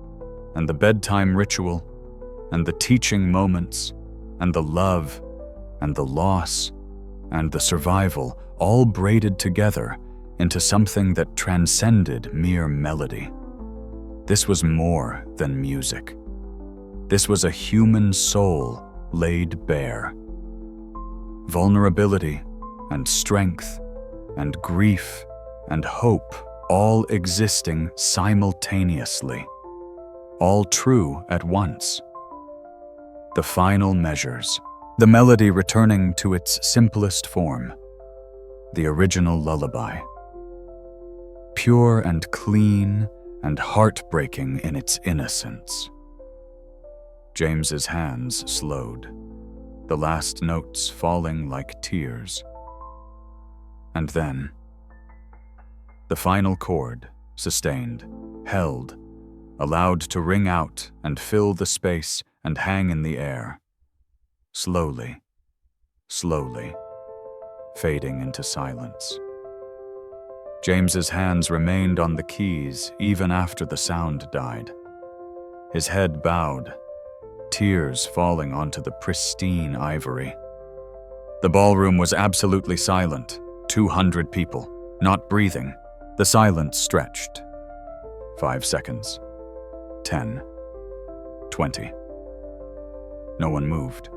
and the bedtime ritual, and the teaching moments, and the love, and the loss, and the survival, all braided together into something that transcended mere melody. This was more than music. This was a human soul laid bare. Vulnerability and strength and grief and hope all existing simultaneously, all true at once. The final measures, the melody returning to its simplest form, the original lullaby. Pure and clean and heartbreaking in its innocence. James's hands slowed, the last notes falling like tears. And then, the final chord, sustained, held, allowed to ring out and fill the space and hang in the air. Slowly, slowly, fading into silence. James's hands remained on the keys even after the sound died. His head bowed, tears falling onto the pristine ivory. The ballroom was absolutely silent. 200 people, not breathing. The silence stretched. 5 seconds. 10. 20. No one moved.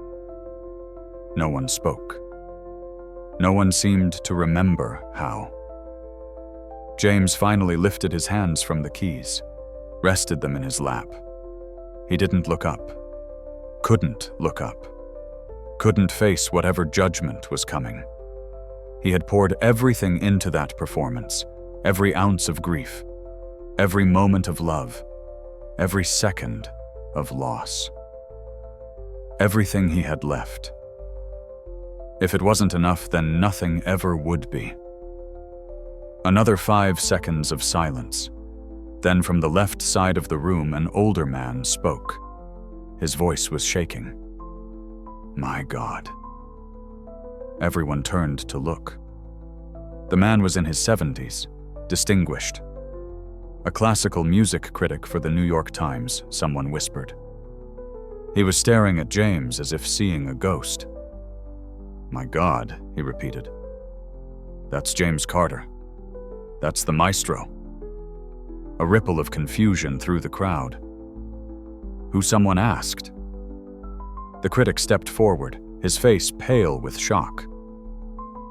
No one spoke. No one seemed to remember how. James finally lifted his hands from the keys, rested them in his lap. He didn't look up. Couldn't look up. Couldn't face whatever judgment was coming. He had poured everything into that performance, every ounce of grief, every moment of love, every second of loss. Everything he had left. If it wasn't enough, then nothing ever would be. Another 5 seconds of silence. Then from the left side of the room, an older man spoke. His voice was shaking. My God. Everyone turned to look. The man was in his 70s, distinguished. A classical music critic for the New York Times, someone whispered. He was staring at James as if seeing a ghost. My God, he repeated. That's James Carter. That's the maestro. A ripple of confusion through the crowd. Who, someone asked. The critic stepped forward, his face pale with shock.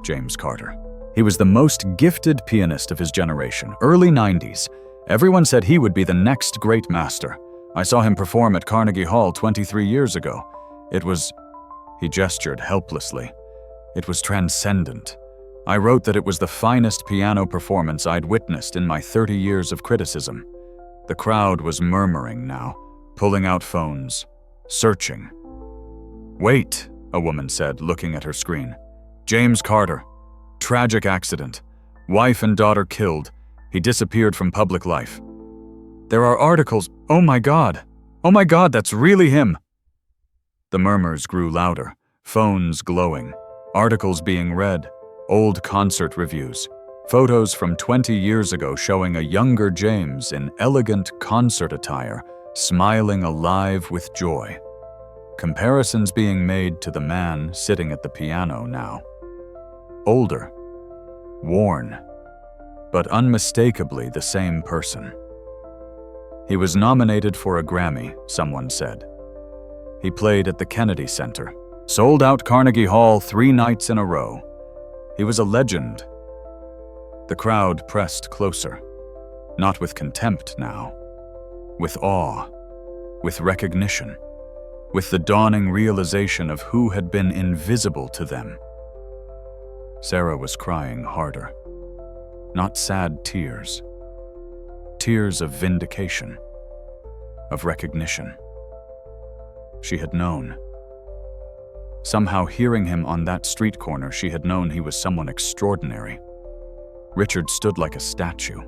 James Carter. He was the most gifted pianist of his generation, early 90s. Everyone said he would be the next great master. I saw him perform at Carnegie Hall 23 years ago. It was... He gestured helplessly. It was transcendent. I wrote that it was the finest piano performance I'd witnessed in my 30 years of criticism. The crowd was murmuring now, pulling out phones, searching. Wait, a woman said, looking at her screen. James Carter. Tragic accident. Wife and daughter killed. He disappeared from public life. There are articles. Oh my God, that's really him. The murmurs grew louder, phones glowing, articles being read, old concert reviews, photos from 20 years ago showing a younger James in elegant concert attire, smiling alive with joy. Comparisons being made to the man sitting at the piano now. Older, worn, but unmistakably the same person. He was nominated for a Grammy, someone said. He played at the Kennedy Center, sold out Carnegie Hall 3 nights in a row. He was a legend. The crowd pressed closer, not with contempt now, with awe, with recognition, with the dawning realization of who had been invisible to them. Sarah was crying harder. Not sad tears. Tears of vindication, of recognition. She had known. Somehow hearing him on that street corner, she had known he was someone extraordinary. Richard stood like a statue.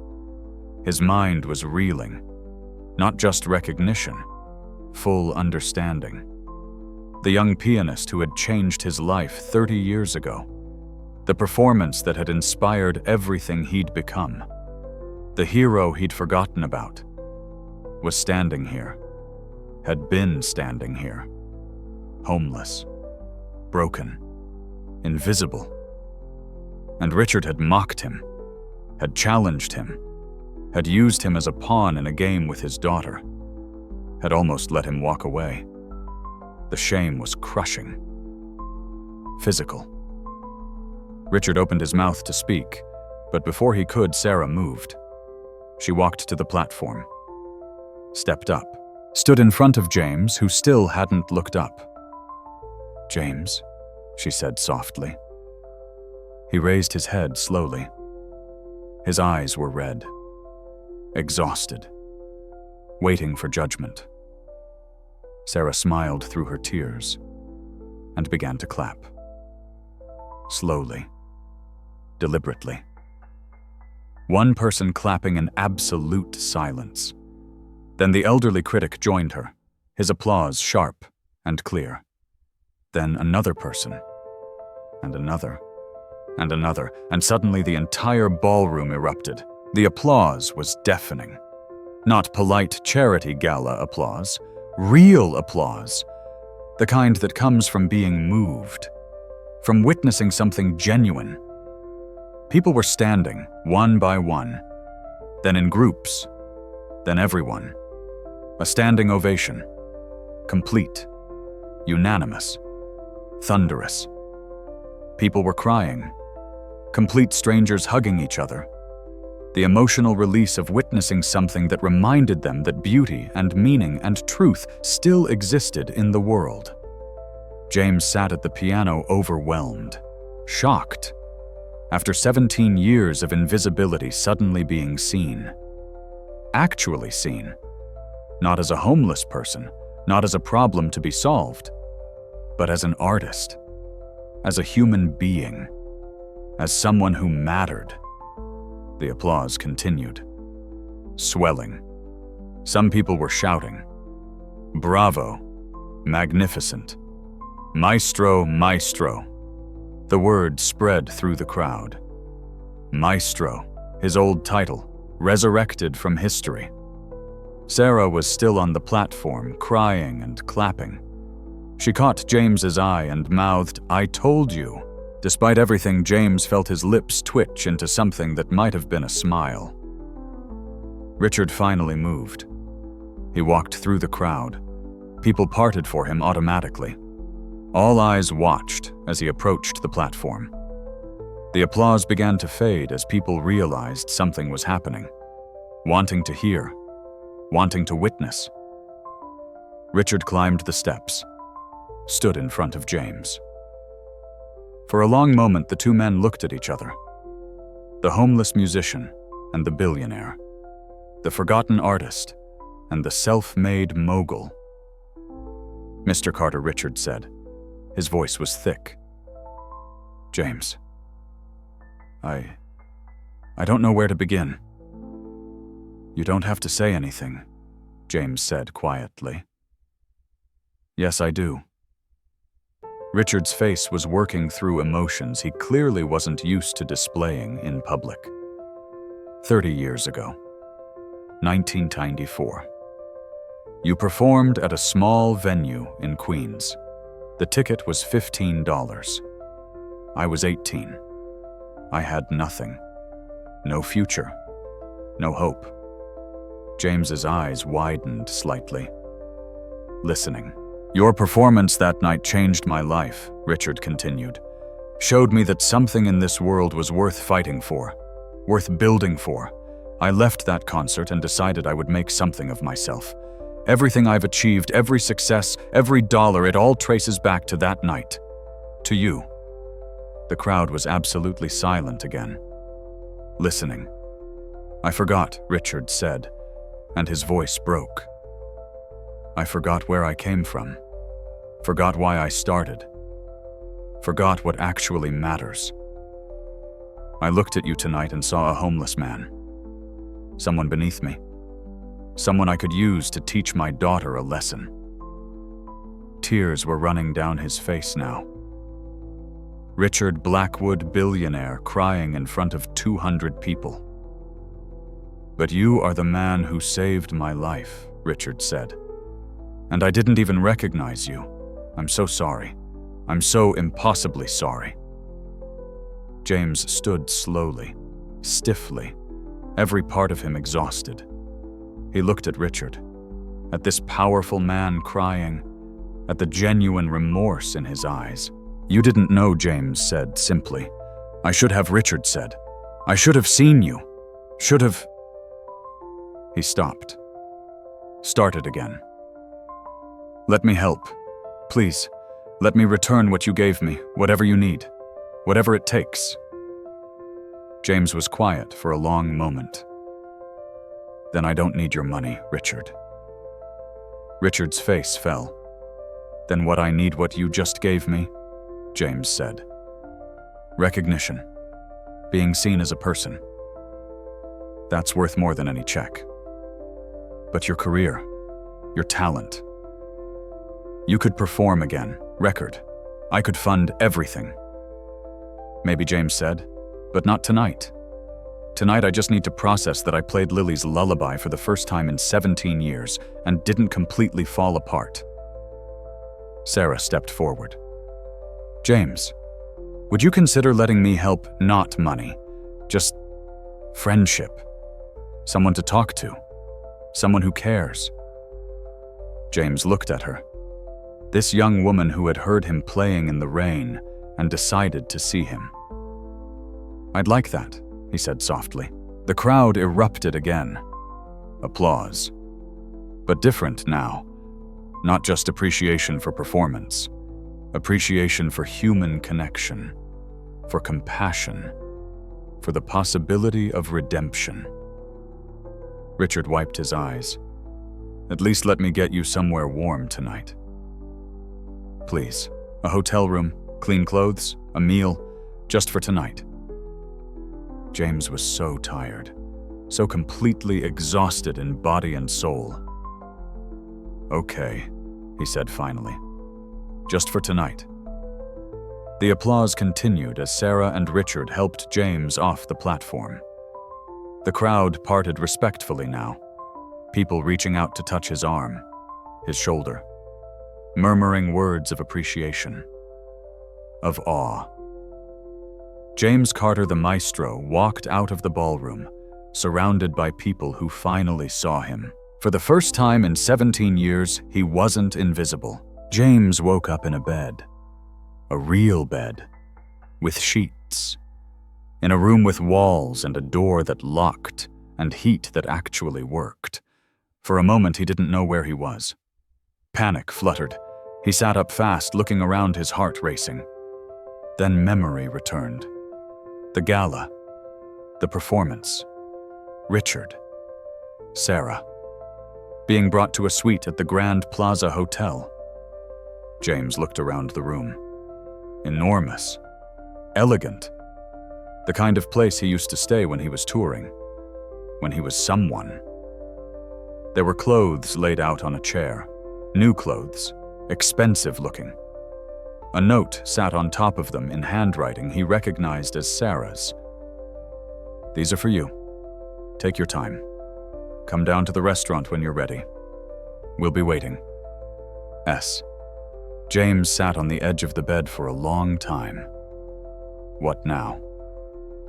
His mind was reeling. Not just recognition, full understanding. The young pianist who had changed his life 30 years ago. The performance that had inspired everything he'd become. The hero he'd forgotten about was standing here, had been standing here, homeless, broken, invisible. And Richard had mocked him, had challenged him, had used him as a pawn in a game with his daughter, had almost let him walk away. The shame was crushing, physical. Richard opened his mouth to speak, but before he could, Sarah moved. She walked to the platform, stepped up, stood in front of James, who still hadn't looked up. "James," she said softly. He raised his head slowly. His eyes were red, exhausted, waiting for judgment. Sarah smiled through her tears and began to clap. Slowly, deliberately. One person clapping in absolute silence. Then the elderly critic joined her, his applause sharp and clear. Then another person, and another, and another, and suddenly the entire ballroom erupted. The applause was deafening. Not polite charity gala applause, real applause. The kind that comes from being moved, from witnessing something genuine. People were standing, one by one, then in groups, then everyone. A standing ovation, complete, unanimous, thunderous. People were crying, complete strangers hugging each other. The emotional release of witnessing something that reminded them that beauty and meaning and truth still existed in the world. James sat at the piano overwhelmed, shocked. After 17 years of invisibility suddenly being seen. Actually seen. Not as a homeless person, not as a problem to be solved, but as an artist, as a human being, as someone who mattered. The applause continued, swelling. Some people were shouting, "Bravo, magnificent, maestro, maestro." The word spread through the crowd. Maestro, his old title, resurrected from history. Sarah was still on the platform, crying and clapping. She caught James's eye and mouthed, "I told you." Despite everything, James felt his lips twitch into something that might have been a smile. Richard finally moved. He walked through the crowd. People parted for him automatically. All eyes watched as he approached the platform. The applause began to fade as people realized something was happening, wanting to hear, wanting to witness. Richard climbed the steps, stood in front of James. For a long moment, the two men looked at each other. The homeless musician and the billionaire. The forgotten artist and the self-made mogul. "Mr. Carter," Richard said. His voice was thick. "James, I don't know where to begin." "You don't have to say anything," James said quietly. "Yes, I do." Richard's face was working through emotions he clearly wasn't used to displaying in public. 30 years ago, 1994. You performed at a small venue in Queens. The ticket was $15. I was 18. I had nothing. No future. No hope. James's eyes widened slightly. Listening. Your performance that night changed my life, Richard continued. Showed me that something in this world was worth fighting for, worth building for. I left that concert and decided I would make something of myself. Everything I've achieved, every success, every dollar, it all traces back to that night. To you. The crowd was absolutely silent again. Listening. I forgot, Richard said, and his voice broke. I forgot where I came from. Forgot why I started. Forgot what actually matters. I looked at you tonight and saw a homeless man. Someone beneath me. Someone I could use to teach my daughter a lesson. Tears were running down his face now. Richard Blackwood, billionaire, crying in front of 200 people. But you are the man who saved my life, Richard said. And I didn't even recognize you. I'm so sorry. I'm so impossibly sorry. James stood slowly, stiffly, every part of him exhausted. He looked at Richard, at this powerful man crying, at the genuine remorse in his eyes. You didn't know, James said simply. I should have, Richard said. I should have seen you. Should have. He stopped. Started again. Let me help. Please, let me return what you gave me, whatever you need, whatever it takes. James was quiet for a long moment. Then I don't need your money, Richard. Richard's face fell. Then what I need what you just gave me, James said. Recognition. Being seen as a person. That's worth more than any check. But your career, your talent. You could perform again, record. I could fund everything. Maybe, James said, but not tonight. Tonight I just need to process that I played Lily's lullaby for the first time in 17 years and didn't completely fall apart. Sarah stepped forward. James, would you consider letting me help? Not money, just friendship. Someone to talk to. Someone who cares. James looked at her. This young woman who had heard him playing in the rain and decided to see him. I'd like that, he said softly. The crowd erupted again. Applause. But different now. Not just appreciation for performance. Appreciation for human connection. For compassion. For the possibility of redemption. Richard wiped his eyes. At least let me get you somewhere warm tonight. Please, a hotel room, clean clothes, a meal, just for tonight. James was so tired, so completely exhausted in body and soul. Okay, he said finally. Just for tonight. The applause continued as Sarah and Richard helped James off the platform. The crowd parted respectfully now, people reaching out to touch his arm, his shoulder, murmuring words of appreciation, of awe. James Carter the maestro walked out of the ballroom, surrounded by people who finally saw him. For the first time in 17 years, he wasn't invisible. James woke up in a bed. A real bed. With sheets. In a room with walls and a door that locked, and heat that actually worked. For a moment, he didn't know where he was. Panic fluttered. He sat up fast, looking around, his heart racing. Then memory returned. The gala. The performance. Richard. Sarah. Being brought to a suite at the Grand Plaza Hotel. James looked around the room. Enormous. Elegant. The kind of place he used to stay when he was touring. When he was someone. There were clothes laid out on a chair. New clothes. Expensive looking. A note sat on top of them in handwriting he recognized as Sarah's. These are for you. Take your time. Come down to the restaurant when you're ready. We'll be waiting. S. James sat on the edge of the bed for a long time. What now?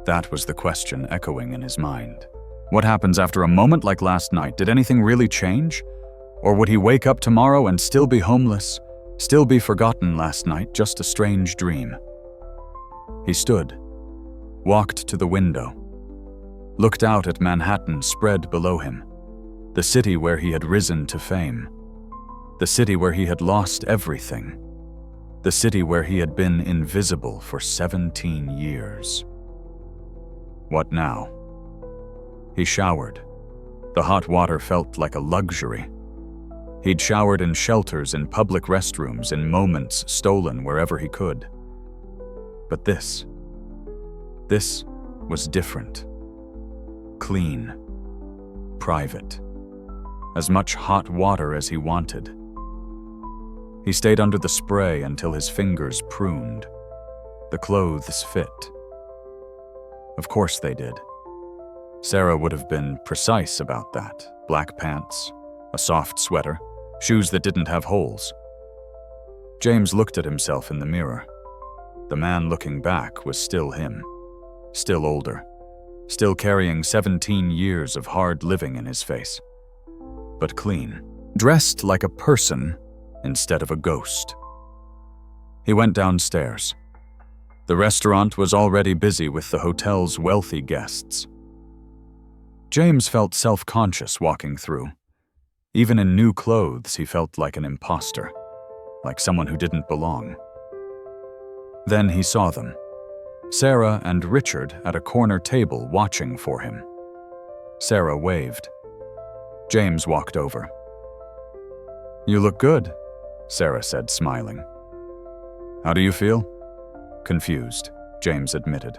That was the question echoing in his mind. What happens after a moment like last night? Did anything really change? Or would he wake up tomorrow and still be homeless, still be forgotten last night, just a strange dream? He stood, walked to the window, looked out at Manhattan spread below him, the city where he had risen to fame, the city where he had lost everything, the city where he had been invisible for 17 years. What now? He showered. The hot water felt like a luxury. He'd showered in shelters, in public restrooms, in moments stolen wherever he could. But this was different. Clean. Private. As much hot water as he wanted. He stayed under the spray until his fingers pruned. The clothes fit. Of course they did. Sarah would have been precise about that. Black pants, a soft sweater, shoes that didn't have holes. James looked at himself in the mirror. The man looking back was still him. Still older. Still carrying 17 years of hard living in his face. But clean. Dressed like a person instead of a ghost. He went downstairs. The restaurant was already busy with the hotel's wealthy guests. James felt self-conscious walking through. Even in new clothes, he felt like an imposter, like someone who didn't belong. Then he saw them. Sarah and Richard at a corner table watching for him. Sarah waved. James walked over. "You look good," Sarah said, smiling. "How do you feel?" Confused, James admitted.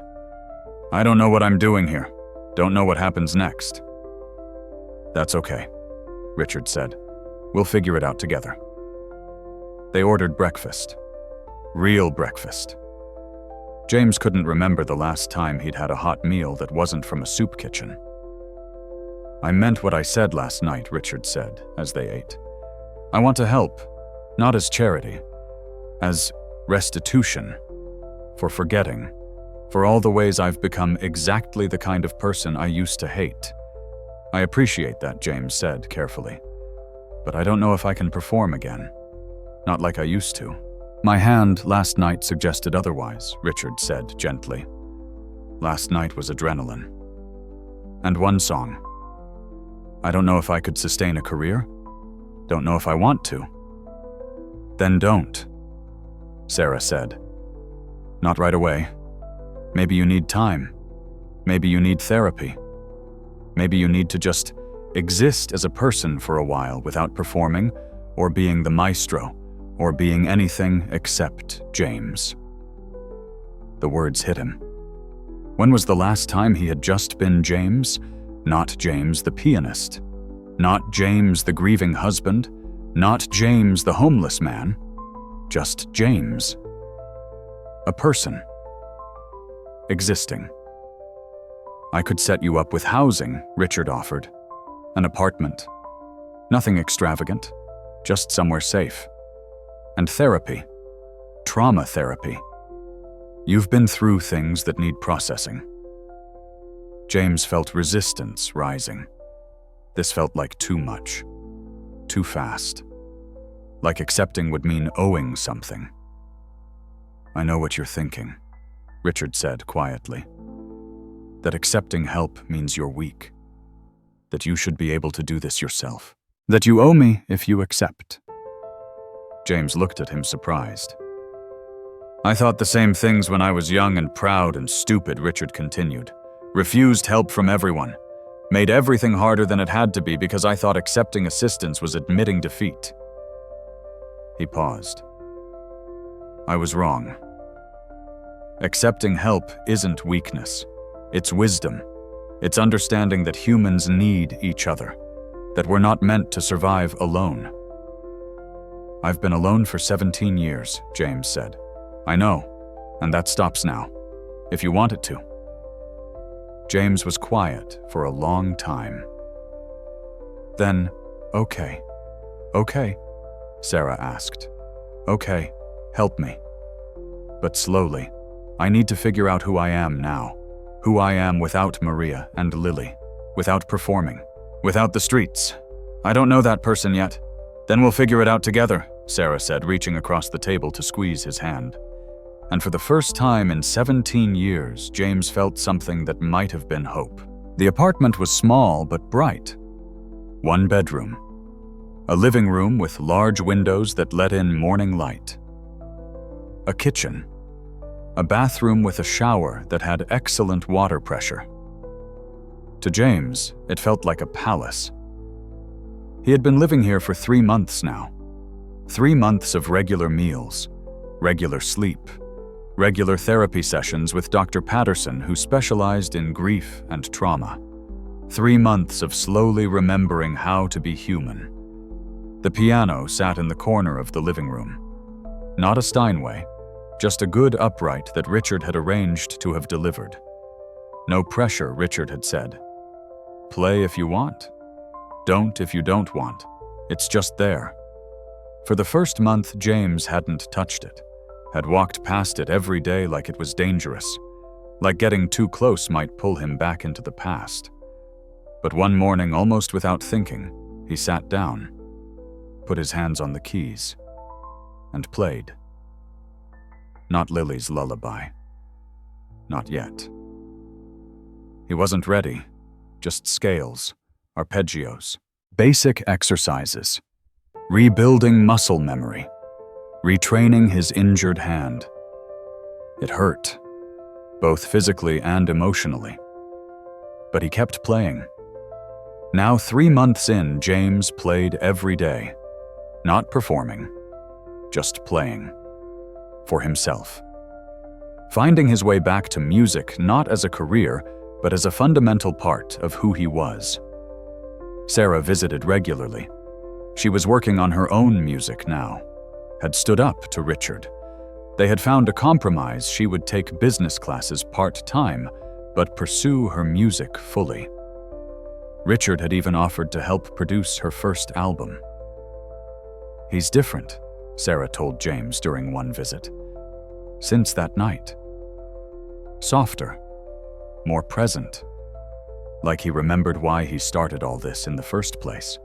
"I don't know what I'm doing here. Don't know what happens next." "That's okay," Richard said. "We'll figure it out together." They ordered breakfast. Real breakfast. James couldn't remember the last time he'd had a hot meal that wasn't from a soup kitchen. "I meant what I said last night," Richard said as they ate. "I want to help, not as charity, as restitution, for forgetting, for all the ways I've become exactly the kind of person I used to hate. I appreciate that," James said carefully. "But I don't know if I can perform again. Not like I used to." "My hand last night suggested otherwise," Richard said gently. "Last night was adrenaline. And one song. I don't know if I could sustain a career. Don't know if I want to." "Then don't," Sarah said. "Not right away. Maybe you need time. Maybe you need therapy. Maybe you need to just exist as a person for a while without performing or being the maestro or being anything except James." The words hit him. When was the last time he had just been James? Not James the pianist. Not James the grieving husband. Not James the homeless man. Just James. A person. Existing. "I could set you up with housing," Richard offered. "An apartment. Nothing extravagant. Just somewhere safe. And therapy. Trauma therapy. You've been through things that need processing." James felt resistance rising. This felt like too much. Too fast. Like accepting would mean owing something. "I know what you're thinking," Richard said quietly. "That accepting help means you're weak. That you should be able to do this yourself. That you owe me if you accept." James looked at him surprised. "I thought the same things when I was young and proud and stupid," Richard continued. "Refused help from everyone. Made everything harder than it had to be because I thought accepting assistance was admitting defeat." He paused. "I was wrong. Accepting help isn't weakness. It's wisdom. It's understanding that humans need each other, that we're not meant to survive alone." "I've been alone for 17 years, James said. "I know, and that stops now, if you want it to." James was quiet for a long time. Then, "Okay, "Okay," Sarah asked. "Okay, help me." But slowly, "I need to figure out who I am now. Who I am without Maria and Lily, without performing, without the streets. I don't know that person yet. Then we'll figure it out together," Sarah said, reaching across the table to squeeze his hand. And for the first time in 17 years, James felt something that might have been hope. The apartment was small but bright. One bedroom. A living room with large windows that let in morning light. A kitchen. A bathroom with a shower that had excellent water pressure. To James, it felt like a palace. He had been living here for 3 months now. 3 months of regular meals, regular sleep, regular therapy sessions with Dr. Patterson, who specialized in grief and trauma. 3 months of slowly remembering how to be human. The piano sat in the corner of the living room. Not a Steinway, just a good upright that Richard had arranged to have delivered. No pressure, Richard had said. Play if you want. Don't if you don't want. It's just there. For the first month, James hadn't touched it, had walked past it every day like it was dangerous, like getting too close might pull him back into the past. But one morning, almost without thinking, he sat down, put his hands on the keys, and played. Not Lily's lullaby. Not yet. He wasn't ready, just scales, arpeggios, basic exercises, rebuilding muscle memory, retraining his injured hand. It hurt, both physically and emotionally. But he kept playing. Now 3 months in, James played every day, not performing, just playing, for himself. Finding his way back to music not as a career, but as a fundamental part of who he was. Sarah visited regularly. She was working on her own music now, had stood up to Richard. They had found a compromise. She would take business classes part-time, but pursue her music fully. Richard had even offered to help produce her first album. "He's different," Sarah told James during one visit. "Since that night. Softer, more present, like he remembered why he started all this in the first place."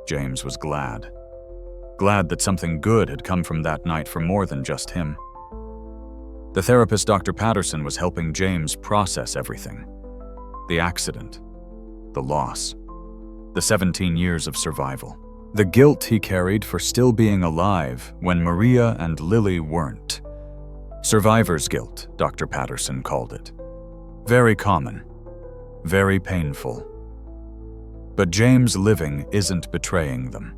James was glad. Glad that something good had come from that night for more than just him. The therapist, Dr. Patterson, was helping James process everything. The accident, the loss, the 17 years of survival, the guilt he carried for still being alive when Maria and Lily weren't. Survivor's guilt, Dr. Patterson called it. Very common, very painful. But James living isn't betraying them.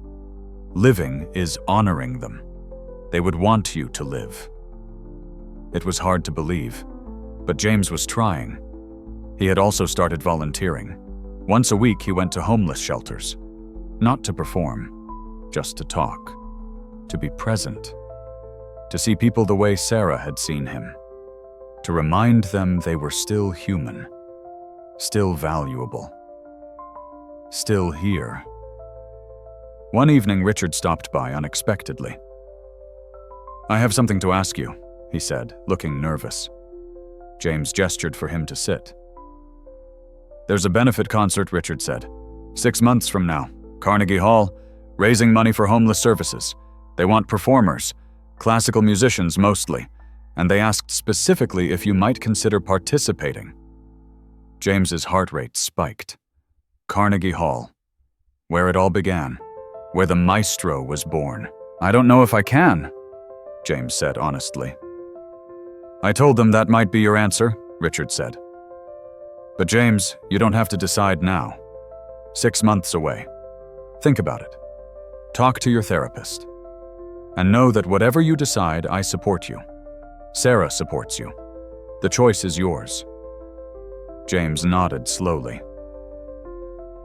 Living is honoring them. They would want you to live. It was hard to believe, but James was trying. He had also started volunteering. Once a week he went to homeless shelters, not to perform, just to talk, to be present, to see people the way Sarah had seen him, to remind them they were still human, still valuable, still here. One evening, Richard stopped by unexpectedly. "I have something to ask you," he said, looking nervous. James gestured for him to sit. "There's a benefit concert," Richard said. 6 months from now, Carnegie Hall, raising money for homeless services. They want performers, classical musicians mostly, and they asked specifically if you might consider participating." James's heart rate spiked. Carnegie Hall, where it all began, where the maestro was born. "I don't know if I can," James said honestly. "I told them that might be your answer," Richard said. "But James, you don't have to decide now. 6 months away. Think about it. Talk to your therapist. And know that whatever you decide, I support you. Sarah supports you. The choice is yours." James nodded slowly.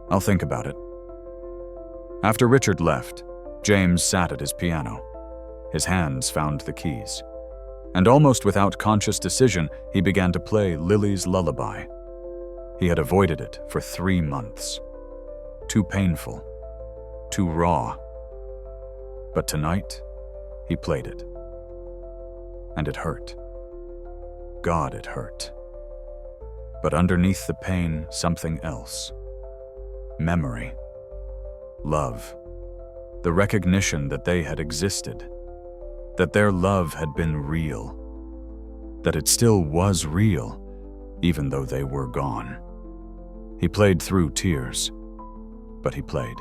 "I'll think about it." After Richard left, James sat at his piano. His hands found the keys. And almost without conscious decision, he began to play Lily's lullaby. He had avoided it for 3 months. Too painful, too raw, But tonight, he played it. And it hurt. God, it hurt. But underneath the pain, something else. Memory. Love. The recognition that they had existed. That their love had been real. That it still was real, even though they were gone. He played through tears, but he played.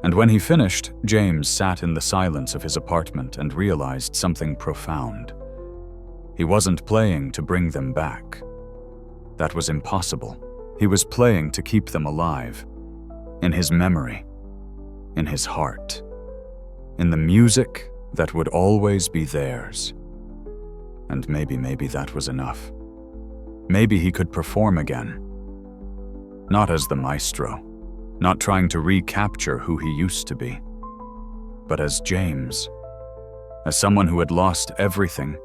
And when he finished, James sat in the silence of his apartment and realized something profound. He wasn't playing to bring them back. That was impossible. He was playing to keep them alive. In his memory. In his heart. In the music that would always be theirs. And maybe that was enough. Maybe he could perform again. Not as the maestro. Not trying to recapture who he used to be. But as James. As someone who had lost everything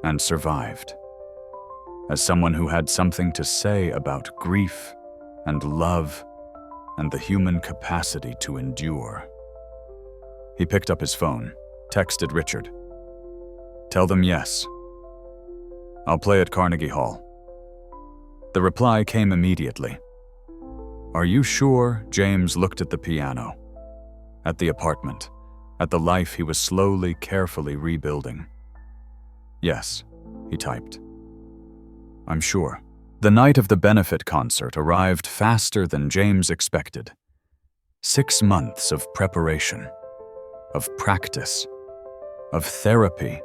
and survived. As someone who had something to say about grief and love and the human capacity to endure. He picked up his phone, texted Richard. "Tell them yes. I'll play at Carnegie Hall." The reply came immediately. "Are you sure?" James looked at the piano, at the apartment, at the life he was slowly, carefully rebuilding. "Yes," he typed. "I'm sure." The night of the benefit concert arrived faster than James expected. 6 months of preparation, of practice, of therapy,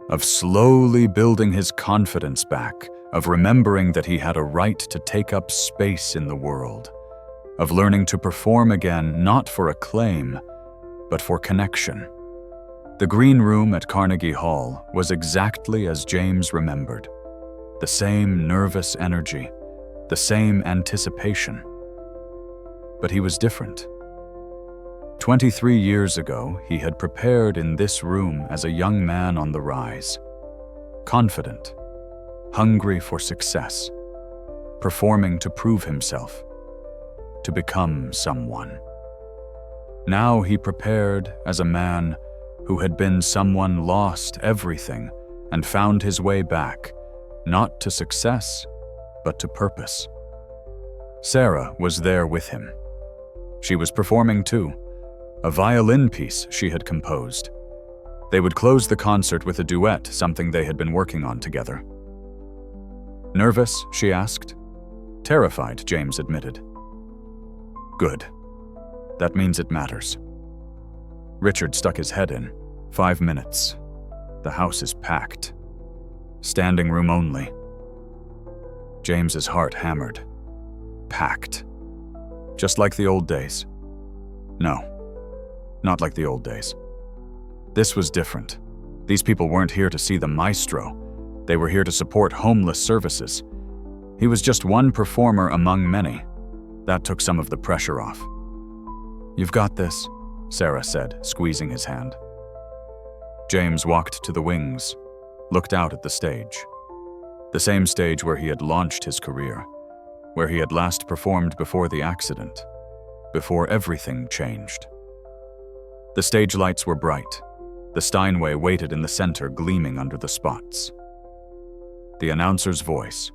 of slowly building his confidence back, of remembering that he had a right to take up space in the world, of learning to perform again not for acclaim, but for connection. The green room at Carnegie Hall was exactly as James remembered. The same nervous energy, the same anticipation. But he was different. 23 years ago, he had prepared in this room as a young man on the rise. Confident, hungry for success, performing to prove himself, to become someone. Now he prepared as a man who had been someone lost everything and found his way back, not to success, but to purpose. Sarah was there with him. She was performing too, a violin piece she had composed. They would close the concert with a duet, something they had been working on together. "Nervous?" she asked. "Terrified," James admitted. "Good. That means it matters." Richard stuck his head in. 5 minutes. The house is packed. Standing room only. James's heart hammered. Packed. Just like the old days. No, not like the old days. This was different. These people weren't here to see the maestro. They were here to support homeless services. He was just one performer among many. That took some of the pressure off. "You've got this," Sarah said, squeezing his hand. James walked to the wings, looked out at the stage. The same stage where he had launched his career, where he had last performed before the accident, before everything changed. The stage lights were bright. The Steinway waited in the center, gleaming under the spots. The announcer's voice.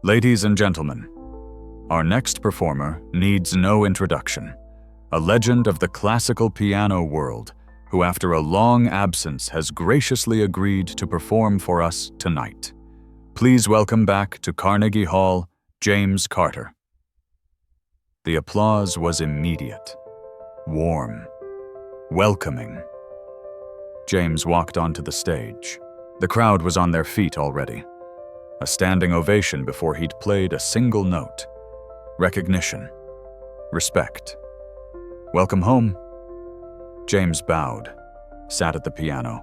"Ladies and gentlemen, our next performer needs no introduction. A legend of the classical piano world, who after a long absence has graciously agreed to perform for us tonight. Please welcome back to Carnegie Hall, James Carter." The applause was immediate, warm, welcoming. James walked onto the stage. The crowd was on their feet already. A standing ovation before he'd played a single note. Recognition. Respect. "Welcome home." James bowed, sat at the piano,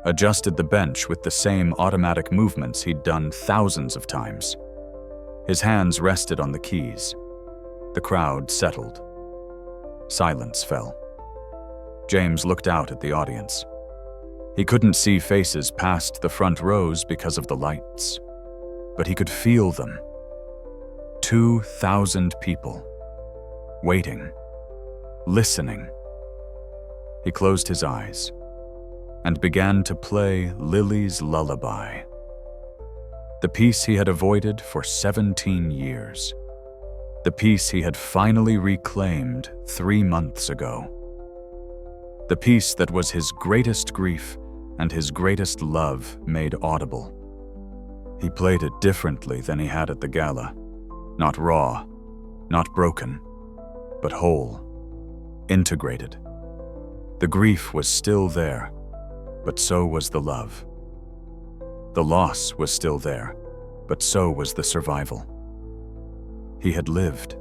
adjusted the bench with the same automatic movements he'd done thousands of times. His hands rested on the keys. The crowd settled. Silence fell. James looked out at the audience. He couldn't see faces past the front rows because of the lights, but he could feel them. 2,000 people, waiting, listening. He closed his eyes and began to play Lily's Lullaby, the piece he had avoided for 17 years, the piece he had finally reclaimed 3 months ago, the piece that was his greatest grief and his greatest love made audible. He played it differently than he had at the gala, not raw, not broken, but whole, integrated. The grief was still there, but so was the love. The loss was still there, but so was the survival. He had lived.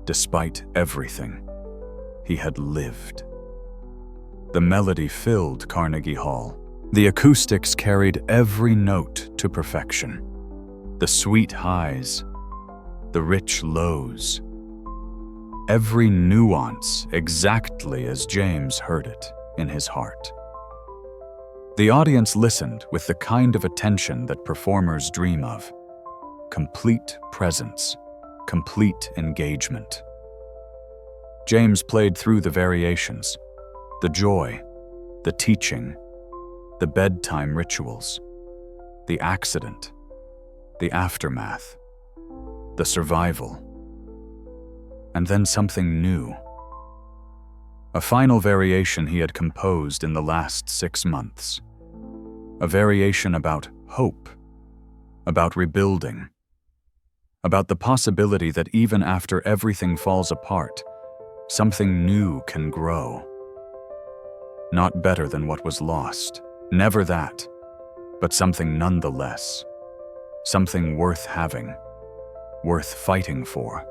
Despite everything, he had lived. The melody filled Carnegie Hall. The acoustics carried every note to perfection. The sweet highs, the rich lows. Every nuance exactly as James heard it in his heart. The audience listened with the kind of attention that performers dream of. Complete presence, complete engagement. James played through the variations, the joy, the teaching, the bedtime rituals, the accident, the aftermath, the survival, and then something new. A final variation he had composed in the last 6 months. A variation about hope, about rebuilding, about the possibility that even after everything falls apart, something new can grow. Not better than what was lost, never that, but something nonetheless, something worth having, worth fighting for.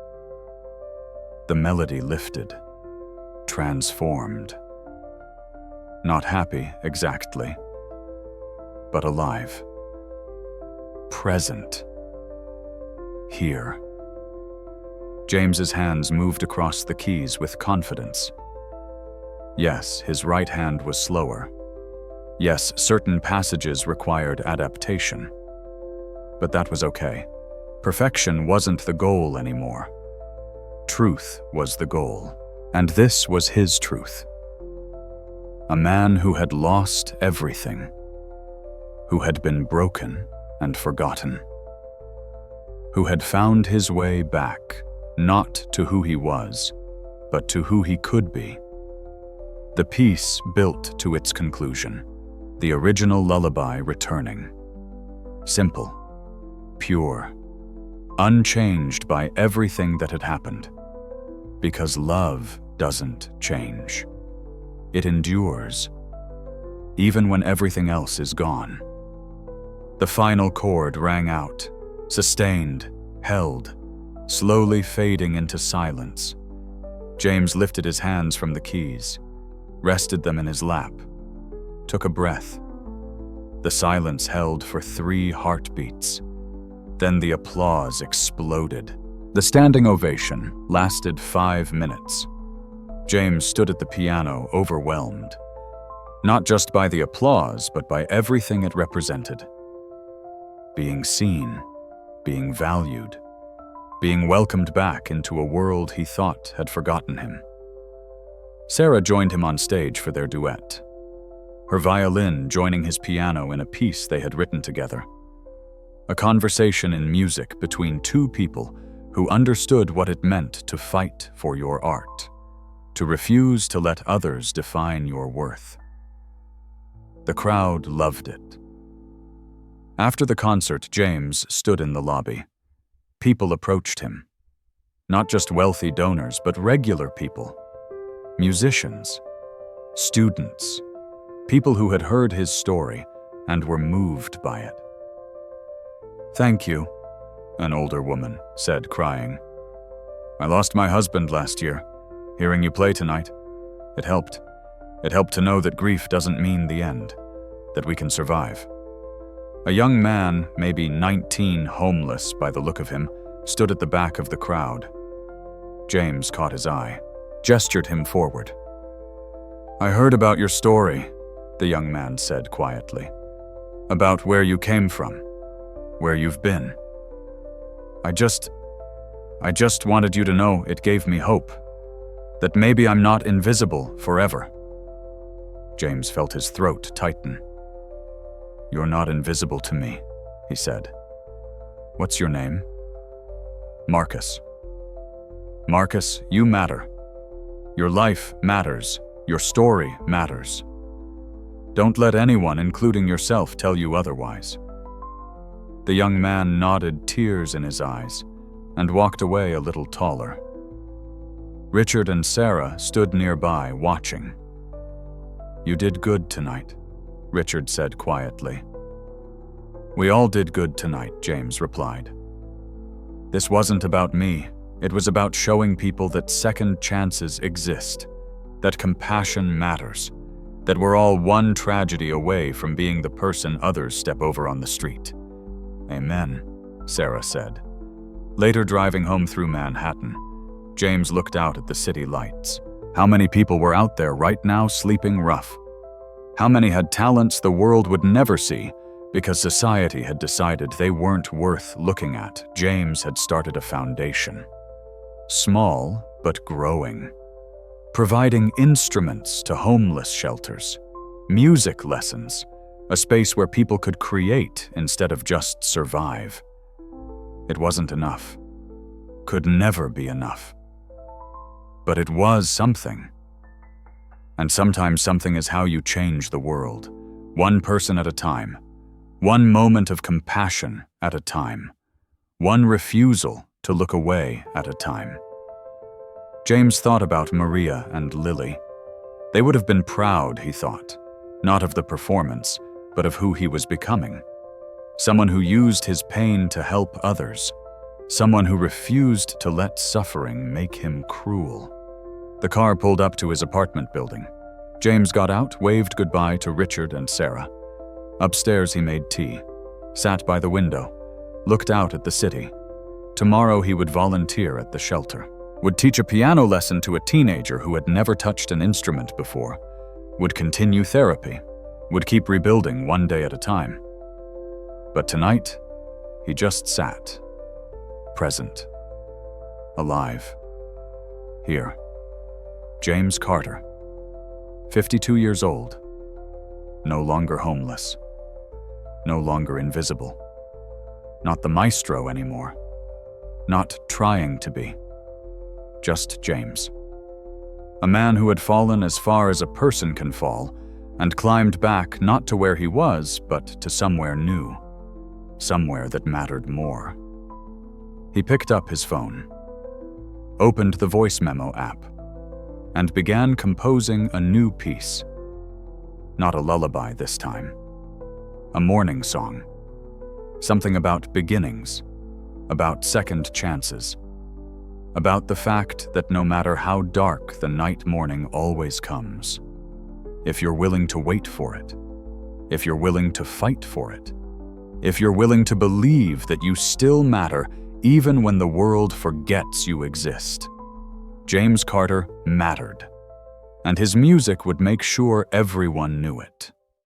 The melody lifted, transformed. Not happy exactly, but alive. Present. Here. James's hands moved across the keys with confidence. Yes, his right hand was slower. Yes, certain passages required adaptation. But that was okay. Perfection wasn't the goal anymore. Truth was the goal, and this was his truth. A man who had lost everything, who had been broken and forgotten, who had found his way back, not to who he was, but to who he could be. The piece built to its conclusion, the original lullaby returning. Simple, pure, unchanged by everything that had happened. Because love doesn't change. It endures, even when everything else is gone. The final chord rang out, sustained, held, slowly fading into silence. James lifted his hands from the keys, rested them in his lap, took a breath. The silence held for 3 heartbeats. Then the applause exploded. The standing ovation lasted 5 minutes. James stood at the piano, overwhelmed, not just by the applause, but by everything it represented. Being seen, being valued, being welcomed back into a world he thought had forgotten him. Sarah joined him on stage for their duet, her violin joining his piano in a piece they had written together. A conversation in music between 2 people who understood what it meant to fight for your art, to refuse to let others define your worth. The crowd loved it. After the concert, James stood in the lobby. People approached him. Not just wealthy donors, but regular people. Musicians, students, people who had heard his story and were moved by it. "Thank you," an older woman said, crying. "I lost my husband last year. Hearing you play tonight, it helped. It helped to know that grief doesn't mean the end, that we can survive." A young man, maybe 19, homeless by the look of him, stood at the back of the crowd. James caught his eye, gestured him forward. "I heard about your story," the young man said quietly. "About where you came from, where you've been. I just wanted you to know it gave me hope, that maybe I'm not invisible forever, James felt his throat tighten. "You're not invisible to me," he said. "What's your name?" "Marcus." "Marcus, you matter. Your life matters. Your story matters. Don't let anyone, including yourself, tell you otherwise." The young man nodded, tears in his eyes, and walked away a little taller. Richard and Sarah stood nearby, watching. "You did good tonight," Richard said quietly. "We all did good tonight," James replied. "This wasn't about me. It was about showing people that second chances exist, that compassion matters, that we're all one tragedy away from being the person others step over on the street." "Amen," Sarah said. Later, driving home through Manhattan, James looked out at the city lights. How many people were out there right now sleeping rough? How many had talents the world would never see because society had decided they weren't worth looking at? James had started a foundation. Small, but growing. Providing instruments to homeless shelters, music lessons, a space where people could create instead of just survive. It wasn't enough. Could never be enough. But it was something. And sometimes something is how you change the world, one person at a time, one moment of compassion at a time, one refusal to look away at a time. James thought about Maria and Lily. They would have been proud, he thought, not of the performance, but of who he was becoming. Someone who used his pain to help others. Someone who refused to let suffering make him cruel. The car pulled up to his apartment building. James got out, waved goodbye to Richard and Sarah. Upstairs he made tea, sat by the window, looked out at the city. Tomorrow he would volunteer at the shelter, would teach a piano lesson to a teenager who had never touched an instrument before, would continue therapy, would keep rebuilding one day at a time. But tonight, he just sat, present, alive. Here, James Carter, 52 years old, no longer homeless, no longer invisible, not the maestro anymore, not trying to be, just James. A man who had fallen as far as a person can fall and climbed back not to where he was, but to somewhere new, somewhere that mattered more. He picked up his phone, opened the voice memo app, and began composing a new piece. Not a lullaby this time. A morning song. Something about beginnings, about second chances, about the fact that no matter how dark the night morning always comes, if you're willing to wait for it, if you're willing to fight for it, if you're willing to believe that you still matter even when the world forgets you exist. James Carter mattered, and his music would make sure everyone knew it.